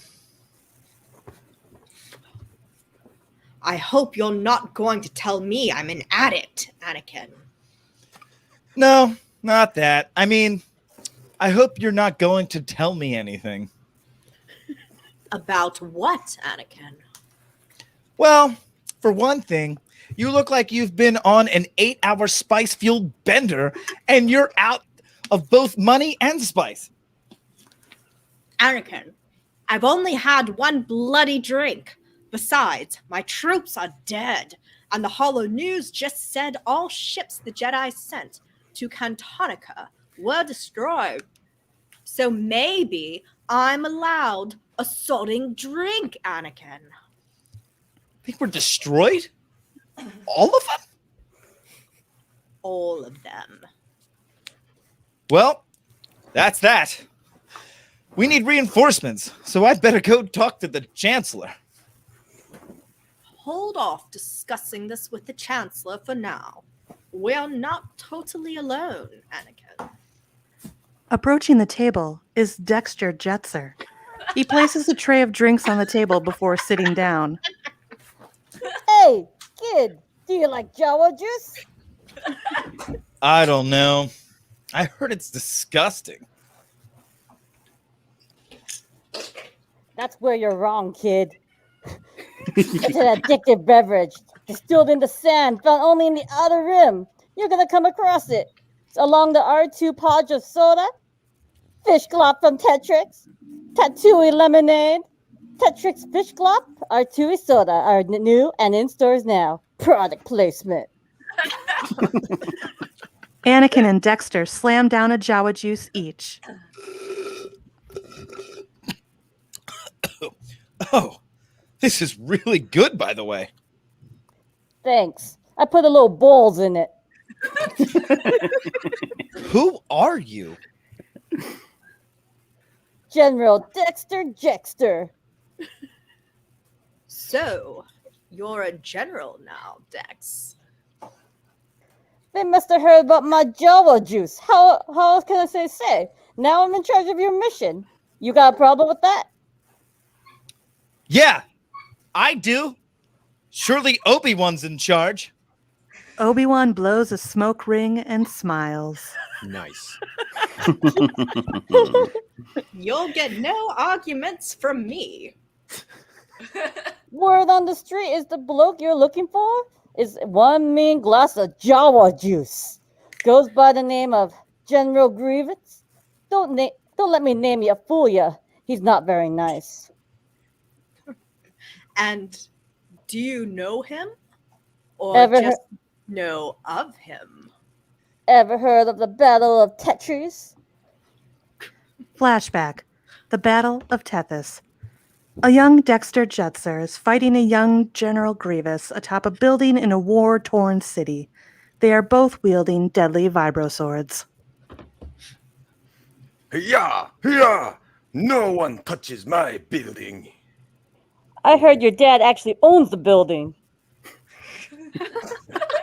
I hope you're not going to tell me I'm an addict, Anakin. No, not that. I mean, I hope you're not going to tell me anything. About what, Anakin? Well, for one thing, you look like you've been on an 8-hour spice-fueled bender, and you're out of both money and spice. Anakin, I've only had one bloody drink. Besides, my troops are dead, and the Hollow News just said all ships the Jedi sent to Cantonica were destroyed. So maybe I'm allowed a sodding drink, Anakin. They were destroyed? All of them? All of them. Well, that's that. We need reinforcements, so I'd better go talk to the Chancellor. Hold off discussing this with the Chancellor for now. We're not totally alone, Anakin. Approaching the table is Dexter Jetser. He places a tray of drinks on the table before sitting down. Hey, kid, do you like Jawa juice? I don't know. I heard it's disgusting. That's where you're wrong, kid. It's an addictive beverage, distilled in the sand, found only in the outer rim. You're gonna come across it. It's along the R2 Podge of soda, Fish Glop from Tetrix, Tatooine lemonade, Tetrix Fish Glop, R2 soda are new and in stores now. Product placement. Anakin and Dexter slam down a Jawa juice each. Oh, this is really good, by the way. Thanks. I put a little balls in it. Who are you? General Dexter Jexter. So, you're a general now, Dex. They must have heard about my Jawa juice. How else can I say? Now I'm in charge of your mission. You got a problem with that? Yeah, I do. Surely Obi-Wan's in charge. Obi-Wan blows a smoke ring and smiles. Nice. You'll get no arguments from me. Word on the street is the bloke you're looking for is one mean glass of Jawa juice. Goes by the name of General Grievous. Don't let me name you, fool you. He's not very nice. And do you know him? Or Ever just know of him? Ever heard of the Battle of Tetris? Flashback. The Battle of Tethys. A young Dexter Jetser is fighting a young General Grievous atop a building in a war-torn city. They are both wielding deadly vibro swords. Yeah, yeah. No one touches my building. I heard your dad actually owns the building.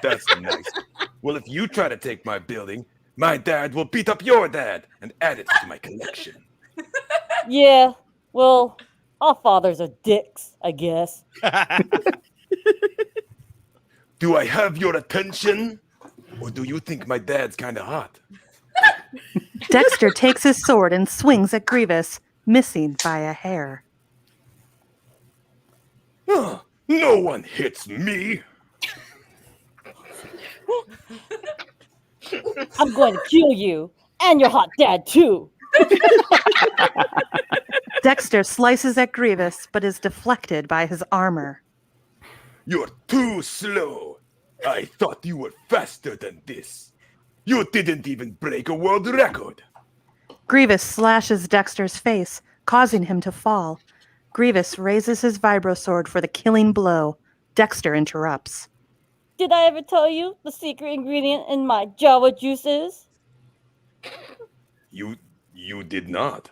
That's nice. Well, if you try to take my building, my dad will beat up your dad and add it to my collection. Yeah, well, our fathers are dicks, I guess. Do I have your attention? Or do you think my dad's kind of hot? Dexter takes his sword and swings at Grievous, missing by a hair. No one hits me. I'm going to kill you and your hot dad too. Dexter slices at Grievous, but is deflected by his armor. You're too slow. I thought you were faster than this. You didn't even break a world record. Grievous slashes Dexter's face, causing him to fall. Grievous raises his vibro sword for the killing blow. Dexter interrupts. Did I ever tell you the secret ingredient in my Jawa juice is? You did not.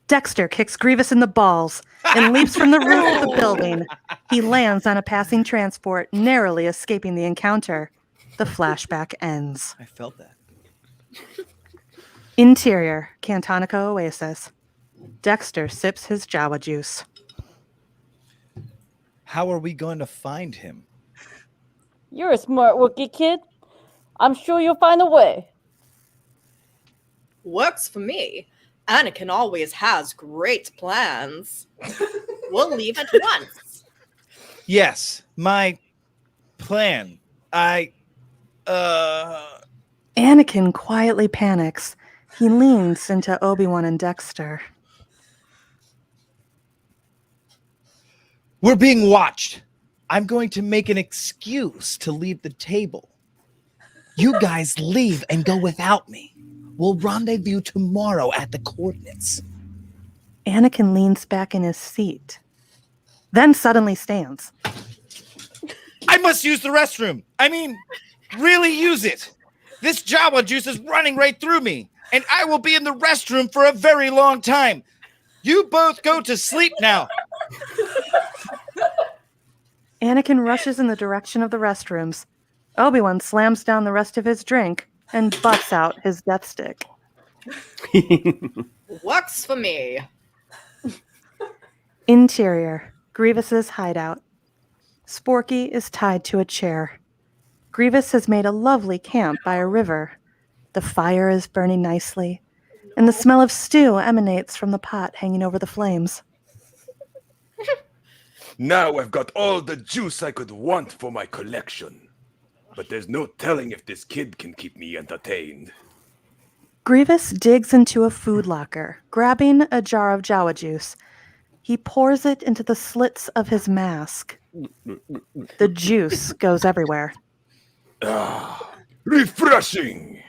Dexter kicks Grievous in the balls and leaps from the roof of the building. He lands on a passing transport, narrowly escaping the encounter. The flashback ends. I felt that. Interior, Cantonica Oasis. Dexter sips his Jawa juice. How are we going to find him? You're a smart Wookiee kid. I'm sure you'll find a way. Works for me. Anakin always has great plans. We'll leave at once. Yes, my plan. Anakin quietly panics. He leans into Obi-Wan and Dexter. We're being watched. I'm going to make an excuse to leave the table. You guys leave and go without me. We'll rendezvous tomorrow at the coordinates. Anakin leans back in his seat, then suddenly stands. I must use the restroom. I mean, really use it. This Jawa juice is running right through me, and I will be in the restroom for a very long time. You both go to sleep now. Anakin rushes in the direction of the restrooms. Obi-Wan slams down the rest of his drink and busts out his death stick. Works for me. Interior, Grievous's hideout. Sporky is tied to a chair. Grievous has made a lovely camp by a river. The fire is burning nicely, and the smell of stew emanates from the pot hanging over the flames. Now I've got all the juice I could want for my collection. But there's no telling if this kid can keep me entertained. Grievous digs into a food locker, grabbing a jar of Jawa juice. He pours it into the slits of his mask. The juice goes everywhere. Refreshing!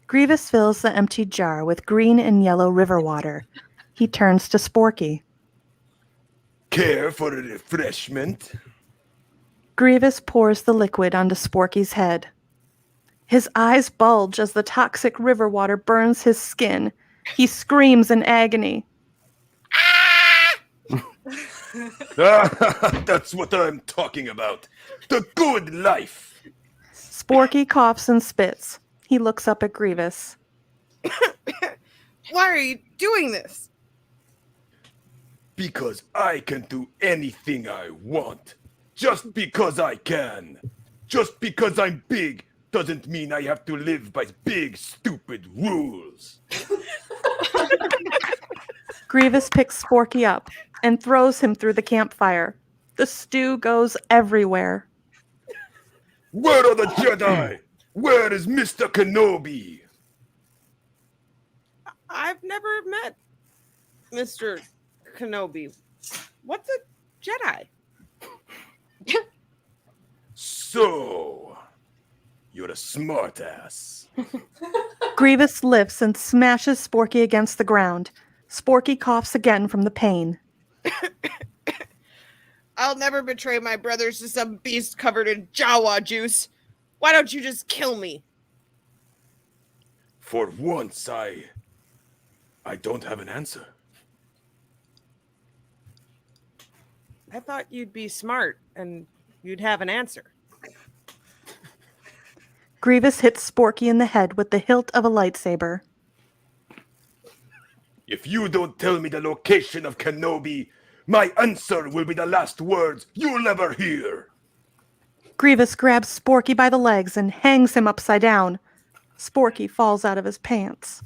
Grievous fills the empty jar with green and yellow river water. He turns to Sporky. Care for a refreshment? Grievous pours the liquid onto Sporky's head. His eyes bulge as the toxic river water burns his skin. He screams in agony. That's what I'm talking about. The good life. Sporky coughs and spits. He looks up at Grievous. Why are you doing this? Because I can do anything I want. Just because I can. Just because I'm big doesn't mean I have to live by big, stupid rules. Grievous picks Sporky up and throws him through the campfire. The stew goes everywhere. Where are the Jedi? Where is Mr. Kenobi? I've never met Mr. Kenobi. What's a Jedi? So, you're a smartass. Grievous lifts and smashes Sporky against the ground. Sporky coughs again from the pain. I'll never betray my brothers to some beast covered in Jawa juice. Why don't you just kill me? For once, I don't have an answer. I thought you'd be smart and you'd have an answer. Grievous hits Sporky in the head with the hilt of a lightsaber. If you don't tell me the location of Kenobi, my answer will be the last words you'll ever hear. Grievous grabs Sporky by the legs and hangs him upside down. Sporky falls out of his pants.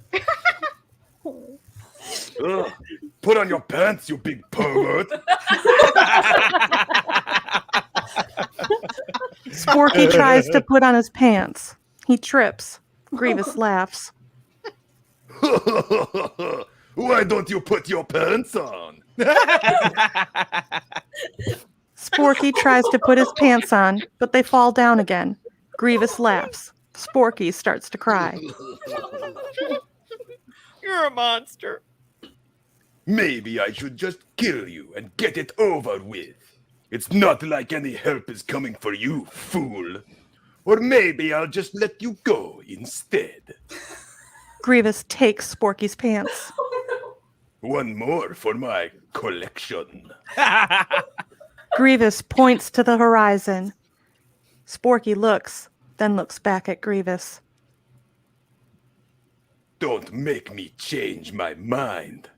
Ugh. Put on your pants, you big pervert. Sporky tries to put on his pants. He trips. Grievous laughs. Why don't you put your pants on? Sporky tries to put his pants on, but they fall down again. Grievous laughs. Sporky starts to cry. You're a monster. Maybe I should just kill you and get it over with. It's not like any help is coming for you, fool. Or maybe I'll just let you go instead. Grievous takes Sporky's pants. One more for my collection. Grievous points to the horizon. Sporky looks, then looks back at Grievous. Don't make me change my mind.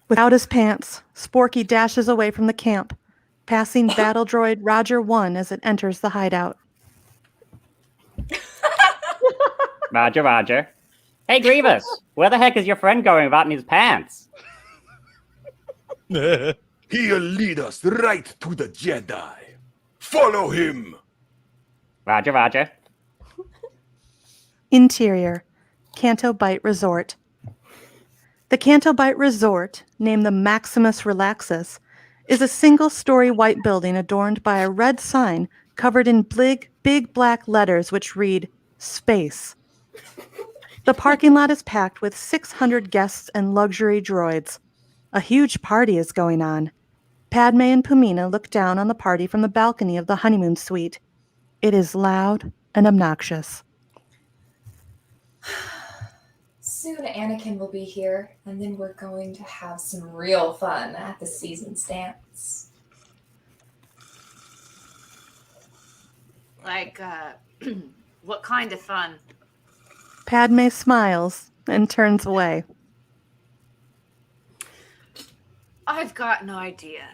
Without his pants, Sporky dashes away from the camp, passing battle droid Roger 1 as it enters the hideout. Roger, Roger. Hey, Grievous, where the heck is your friend going without in his pants? He'll lead us right to the Jedi. Follow him. Roger, Roger. Interior, Canto Bight Resort. The Canto Bight Resort, named the Maximus Relaxus, is a single-story white building adorned by a red sign covered in big black letters which read, Space. The parking lot is packed with 600 guests and luxury droids. A huge party is going on. Padme and Pumina look down on the party from the balcony of the honeymoon suite. It is loud and obnoxious. Soon Anakin will be here, and then we're going to have some real fun at the season's dance. Like, what kind of fun? Padme smiles and turns away. I've got an idea.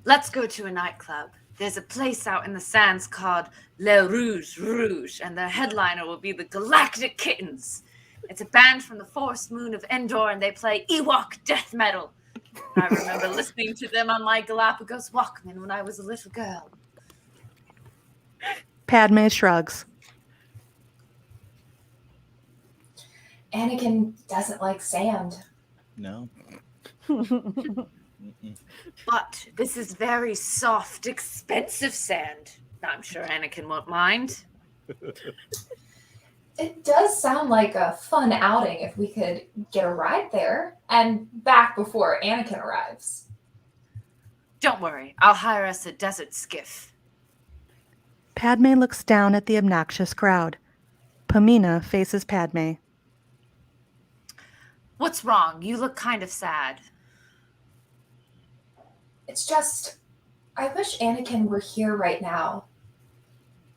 Let's go to a nightclub. There's a place out in the sands called Le Rouge, and their headliner will be the Galactic Kittens. It's a band from the forest moon of Endor, and they play Ewok death metal. I remember listening to them on my Galapagos Walkman when I was a little girl. Padme shrugs. Anakin doesn't like sand. No. But this is very soft, expensive sand. I'm sure Anakin won't mind. It does sound like a fun outing if we could get a ride there and back before Anakin arrives. Don't worry, I'll hire us a desert skiff. Padme looks down at the obnoxious crowd. Pumina faces Padme. What's wrong? You look kind of sad. It's just, I wish Anakin were here right now.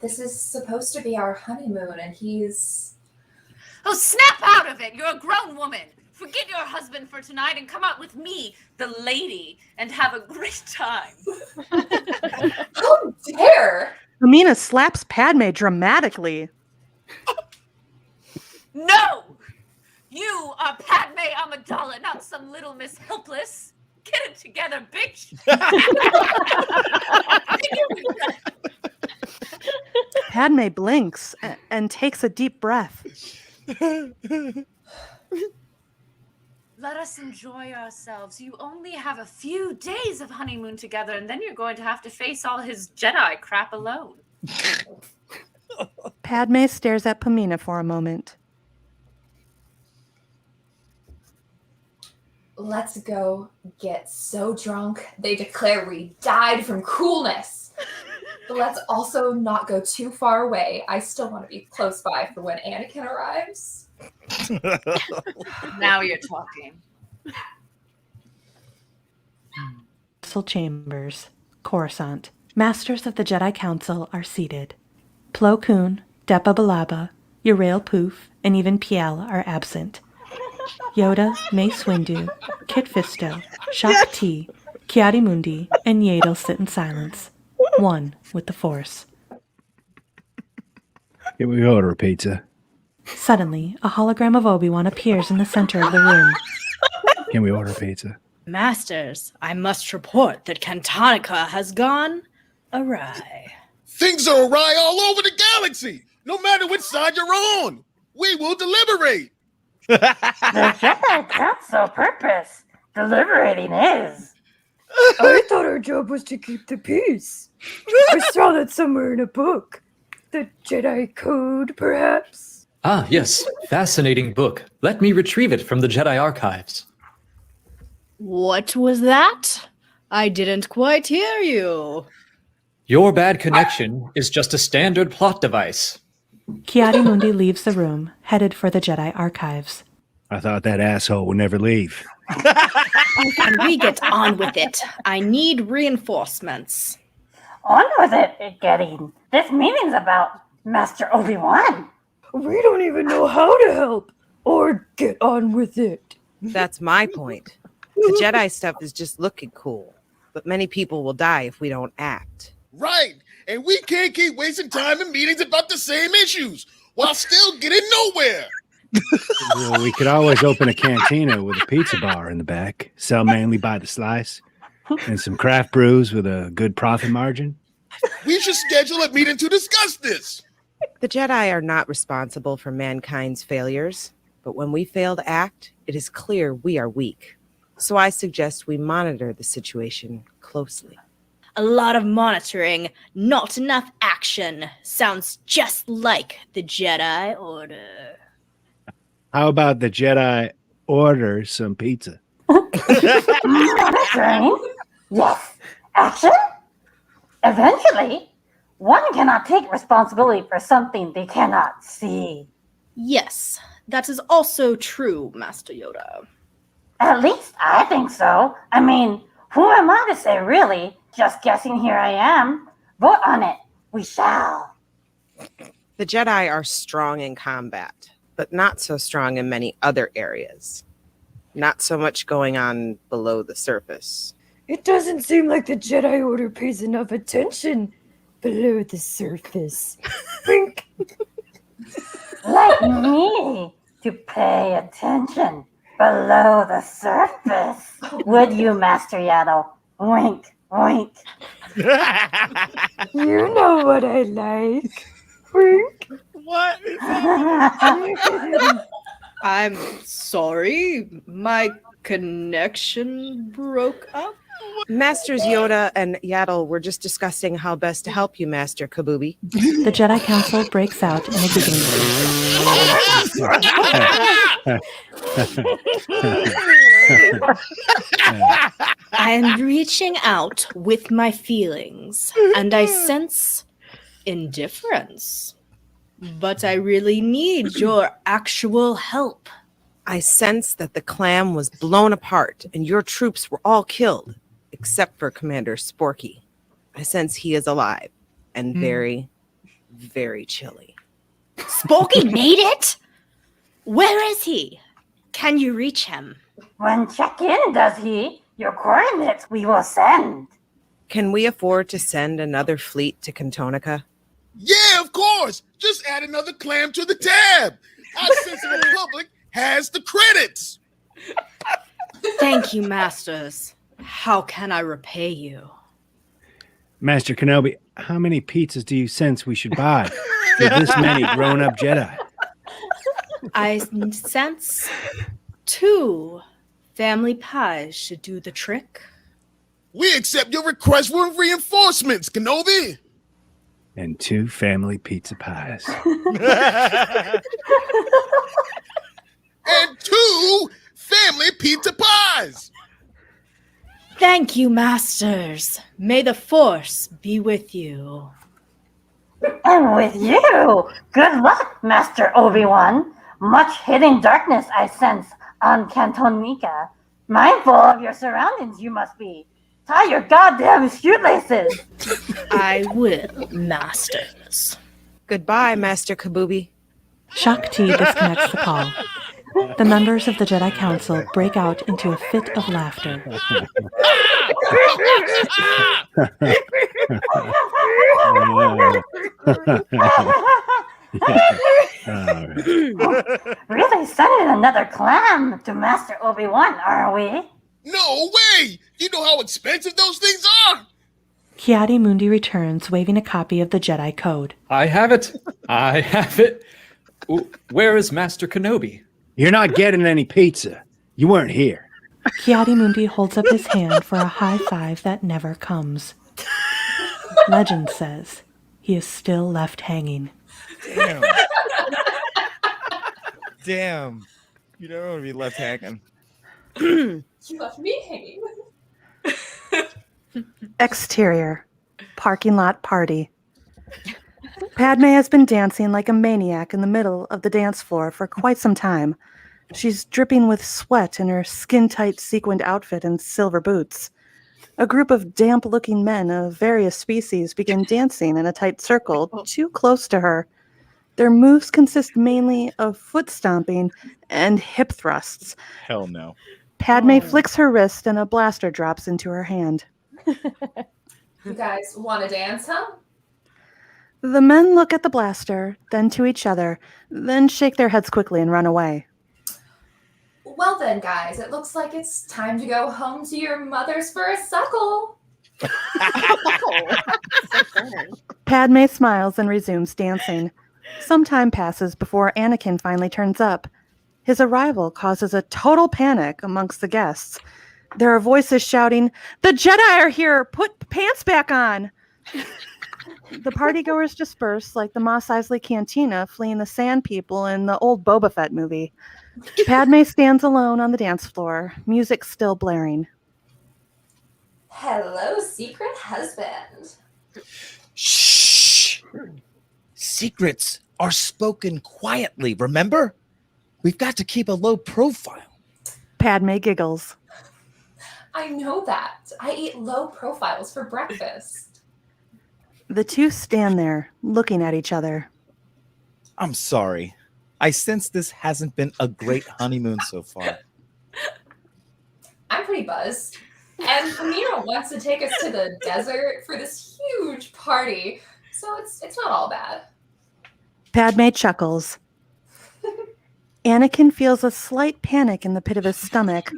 This is supposed to be our honeymoon, and he's... Oh, snap out of it! You're a grown woman! Forget your husband for tonight and come out with me, the lady, and have a great time. How dare! Pumina slaps Padme dramatically. No! You are Padme Amidala, not some little Miss Helpless. Get it together, bitch! Padme blinks and takes a deep breath. Let us enjoy ourselves. You only have a few days of honeymoon together, and then you're going to have to face all his Jedi crap alone. Padme stares at Pumina for a moment. Let's go get so drunk they declare we died from coolness. But let's also not go too far away. I still want to be close by for when Anakin arrives. Now you're talking. Council chambers, Coruscant. Masters of the Jedi Council are seated. Plo Koon, Depa Billaba, Urail Poof, and even Piel are absent. Yoda, Mace Windu, Kit Fisto, Shak Ti, Kiadi Mundi, and Yaddle sit in silence, one with the Force. Can we order a pizza? Suddenly, a hologram of Obi-Wan appears in the center of the room. Can we order a pizza? Masters, I must report that Cantonica has gone awry. Things are awry all over the galaxy. No matter which side you're on, we will deliberate. The Jedi Council purpose, deliberating is. I thought our job was to keep the peace. I saw that somewhere in a book. The Jedi Code, perhaps? Ah, yes. Fascinating book. Let me retrieve it from the Jedi archives. What was that? I didn't quite hear you. Your bad connection is just a standard plot device. Kiadi Mundi leaves the room, headed for the Jedi archives. I thought that asshole would never leave. Can we get on with it? I need reinforcements. On with it, getting. This meeting's about Master Obi-Wan. We don't even know how to help or get on with it. That's my point. The Jedi stuff is just looking cool, but many people will die if we don't act. Right. And we can't keep wasting time in meetings about the same issues while still getting nowhere. Well, we could always open a cantina with a pizza bar in the back, sell mainly by the slice, and some craft brews with a good profit margin. We should schedule a meeting to discuss this. The Jedi are not responsible for mankind's failures. But when we fail to act, it is clear we are weak. So I suggest we monitor the situation closely. A lot of monitoring, not enough action. Sounds just like the Jedi Order. How about the Jedi order some pizza? Monitoring? Yes. Action? Eventually, one cannot take responsibility for something they cannot see. Yes, that is also true, Master Yoda. At least I think so. I mean, who am I to say, really? Just guessing here I am. Vote on it. We shall. The Jedi are strong in combat, but not so strong in many other areas. Not so much going on below the surface. It doesn't seem like the Jedi Order pays enough attention below the surface. Wink. Like me to pay attention below the surface. Would you, Master Yaddle? Wink, wink. You know what I like. Wink. What? I'm sorry, my connection broke up. Masters Yoda and Yaddle were just discussing how best to help you, Master Kabubi. The Jedi Council breaks out in a giggling I am reaching out with my feelings, and I sense indifference. But I really need your actual help. I sense that the clam was blown apart and your troops were all killed, except for Commander Sporky. I sense he is alive and very, very chilly. Sporky made it? Where is he? Can you reach him? When check-in, does he? Your coordinates we will send. Can we afford to send another fleet to Cantonica? Yeah, of course. Just add another clam to the tab. Our sense of the public has the credits. Thank you, Masters. How can I repay you? Master Kenobi, how many pizzas do you sense we should buy for this many grown-up Jedi? I sense 2 family pies should do the trick. We accept your request for reinforcements, Kenobi. And 2 family pizza pies. And 2 family pizza pies. Thank you, Masters. May the Force be with you. And with you. Good luck, Master Obi-Wan. Much hidden darkness I sense on Cantonica. Mindful of your surroundings you must be. Tie your goddamn shoelaces. I will, Masters. Goodbye, Master Kabubi. Shock T disconnects the call. The members of the Jedi Council break out into a fit of laughter. Really sending another clam to Master Obi-Wan, are we? No way! You know how expensive those things are? Kiadi Mundi returns, waving a copy of the Jedi Code. I have it. I have it. Where is Master Kenobi? You're not getting any pizza. You weren't here. Kiadi Mundi holds up his hand for a high five that never comes. Legend says he is still left hanging. Damn. Damn. You don't want to be left hanging. You left me hanging. Exterior. Parking lot party. Padme has been dancing like a maniac in the middle of the dance floor for quite some time. She's dripping with sweat in her skin-tight sequined outfit and silver boots. A group of damp-looking men of various species begin dancing in a tight circle too close to her. Their moves consist mainly of foot stomping and hip thrusts. Hell no. Padme flicks her wrist and a blaster drops into her hand. You guys want to dance, huh? The men look at the blaster, then to each other, then shake their heads quickly and run away. Well then, guys, it looks like it's time to go home to your mothers for a suckle. Padme smiles and resumes dancing. Some time passes before Anakin finally turns up. His arrival causes a total panic amongst the guests. There are voices shouting, "The Jedi are here! Put pants back on!" The partygoers disperse like the Mos Eisley Cantina fleeing the Sand People in the old Boba Fett movie. Padme stands alone on the dance floor, music still blaring. Hello, secret husband. Shh! Secrets are spoken quietly, remember? We've got to keep a low profile. Padme giggles. I know that. I eat low profiles for breakfast. The two stand there, looking at each other. I'm sorry. I sense this hasn't been a great honeymoon so far. I'm pretty buzzed. And Pamina wants to take us to the desert for this huge party, so it's not all bad. Padme chuckles. Anakin feels a slight panic in the pit of his stomach.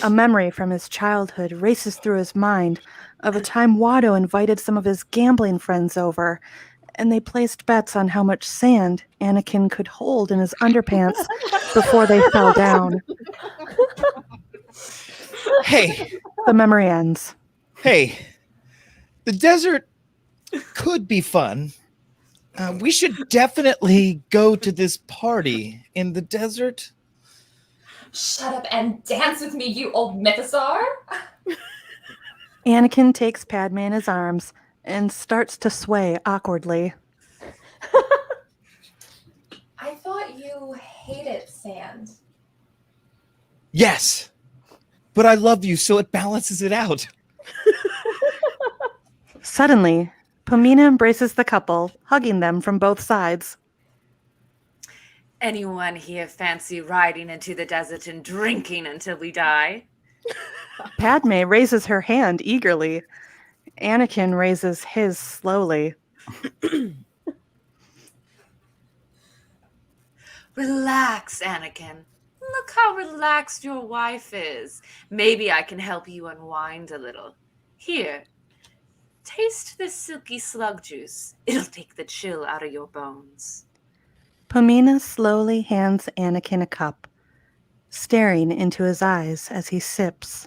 A memory from his childhood races through his mind of a time Watto invited some of his gambling friends over, and they placed bets on how much sand Anakin could hold in his underpants before they fell down. Hey. The memory ends. Hey, the desert could be fun. We should definitely go to this party in the desert. Shut up and dance with me, you old mythosaur. Anakin takes Padme in his arms and starts to sway awkwardly. I thought you hated sand. Yes, but I love you, so it balances it out. Suddenly, Pamina embraces the couple, hugging them from both sides. Anyone here fancy riding into the desert and drinking until we die? Padme raises her hand eagerly. Anakin raises his slowly. Relax, Anakin. Look how relaxed your wife is. Maybe I can help you unwind a little. Here, taste this silky slug juice. It'll take the chill out of your bones. Pamina slowly hands Anakin a cup, staring into his eyes as he sips.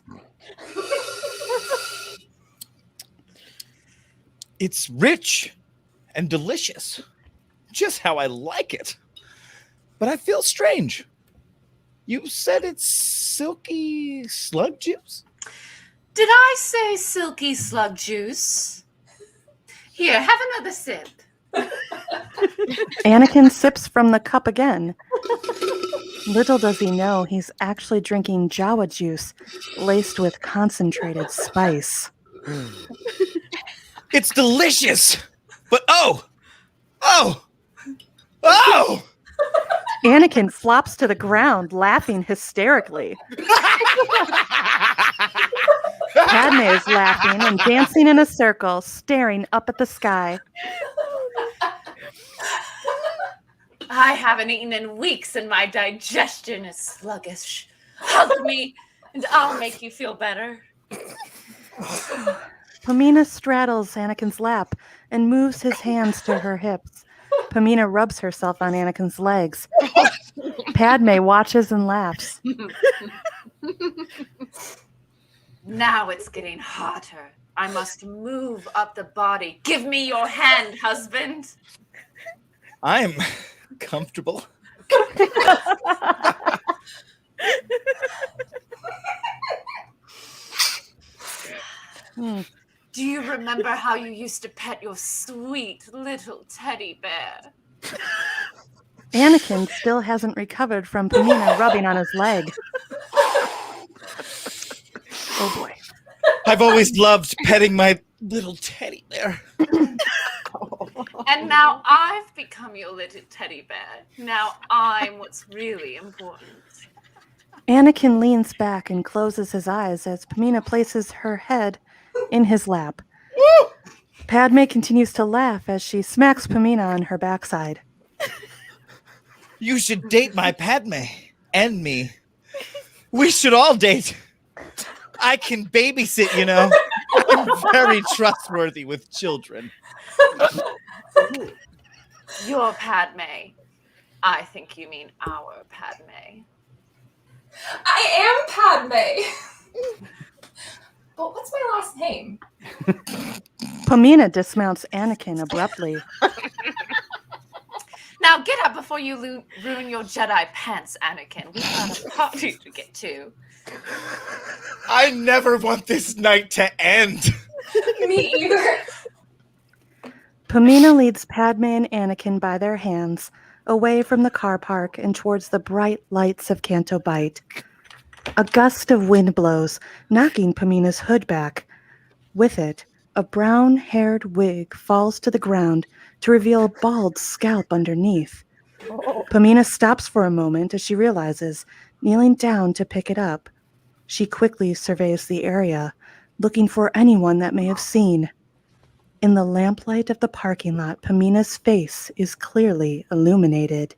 It's rich and delicious, just how I like it. But I feel strange. You said it's silky slug juice? Did I say silky slug juice? Here, have another sip. Anakin sips from the cup again. Little does he know he's actually drinking Jawa juice laced with concentrated spice. It's delicious! But oh! Anakin flops to the ground, laughing hysterically. Padme is laughing and dancing in a circle, staring up at the sky. I haven't eaten in weeks and my digestion is sluggish. Hug me and I'll make you feel better. Pamina straddles Anakin's lap and moves his hands to her hips. Pamina rubs herself on Anakin's legs. Padme watches and laughs. Now it's getting hotter. I must move up the body. Give me your hand, husband. I'm comfortable. Do you remember how you used to pet your sweet little teddy bear? Anakin still hasn't recovered from Pamina rubbing on his leg. Oh boy. I've always loved petting my little teddy bear. And now I've become your little teddy bear. Now I'm what's really important. Anakin leans back and closes his eyes as Pamina places her head in his lap. Woo! Padme continues to laugh as she smacks Pamina on her backside. You should date my Padme and me. We should all date. I can babysit, you know. I'm very trustworthy with children. You're Padme. I think you mean our Padme. I am Padme. But what's my last name? Pamina dismounts Anakin abruptly. Now get up before you ruin your Jedi pants, Anakin. We've got a party to get to. I never want this night to end. Me either. Pamina leads Padme and Anakin by their hands away from the car park and towards the bright lights of Canto Bight. A gust of wind blows, knocking Pamina's hood back. With it, a brown-haired wig falls to the ground to reveal a bald scalp underneath. Pamina stops for a moment as she realizes, kneeling down to pick it up. She quickly surveys the area, looking for anyone that may have seen. In the lamplight of the parking lot, Pamina's face is clearly illuminated.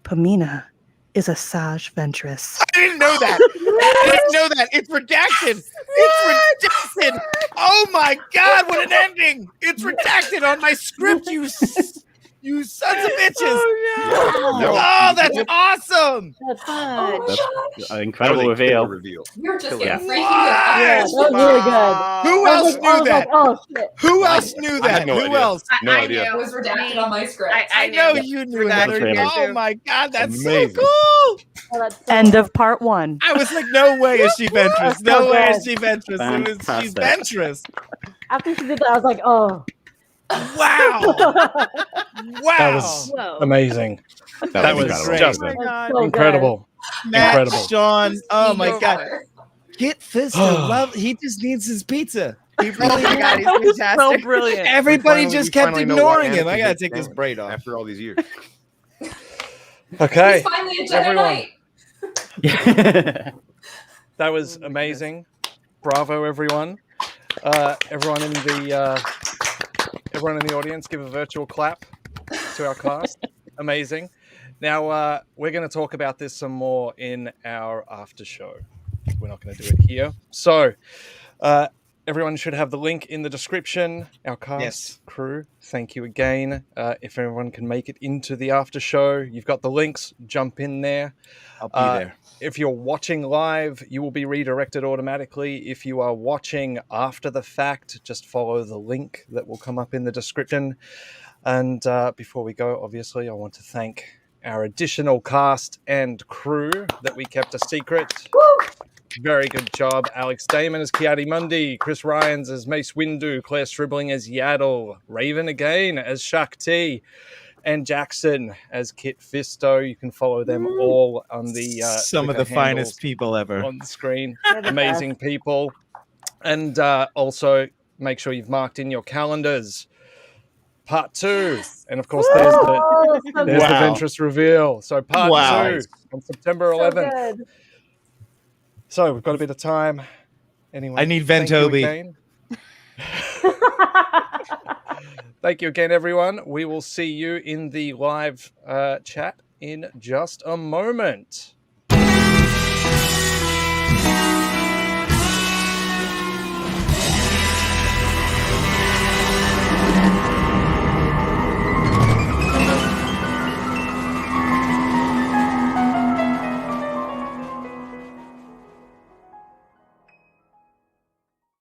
Pamina is a Sage Ventress. I didn't know that. I didn't know that. It's redacted. It's redacted. Oh my God, what an ending. It's redacted on my script, you sons of bitches. Oh, no. Oh, that's awesome. That's That's an incredible reveal. You're just Yeah. getting freaky out. Yeah, that was really good. Who I was else like- I knew was that? like, oh shit. Who else knew I had that? no Who idea. else? No I idea. It was redacted on my script. I know you knew that. Redacted. Oh my God, that's Amazing. so cool. Oh, that's so End of part 1. I was like, no way is she Ventress. So No way is good. she Ventress. It was, she's Fantastic. Ventress. After she did that, I was like, oh. Wow. Wow. That was Whoa. amazing. That was incredible. just Oh my God. So good. incredible. Matt, Incredible. Sean. Oh my Ego God. fire. Get Fisto. Love. He just needs his pizza. He Oh my really God, he's fantastic. so brilliant. Everybody just kept ignoring him. I gotta take this braid off. After all these years. Okay. He's finally a Jedi everyone. Knight. That was amazing. Bravo, everyone. Everyone in the audience, give a virtual clap to our cast. Amazing. Now we're going to talk about this some more in our after show. We're not going to do it here. So everyone should have the link in the description. Our cast crew, thank you again. If everyone can make it into the after show, you've got the links. Jump in there. I'll be there. If you're watching live, you will be redirected automatically. If you are watching after the fact, just follow the link that will come up in the description. And before we go, obviously, I want to thank our additional cast and crew that we kept a secret. Very good job. Alex Damon as Kiadi Mundi, Chris Ryans as Mace Windu, Claire Stribling as Yaddle, Raven again as Shakti, and Jackson as Kit Fisto. You can follow them all on the some of Twitter the finest handles people ever on the screen. They're the Amazing people. And also make sure you've marked in your calendars part 2. And of course, there's Oh, so the good. Ventress reveal. So part Wow. 2 on September So 11th. good. So we've got a bit of time. Anyway, I need thank you Ventobi. again. Thank you again, everyone. We will see you in the live chat in just a moment.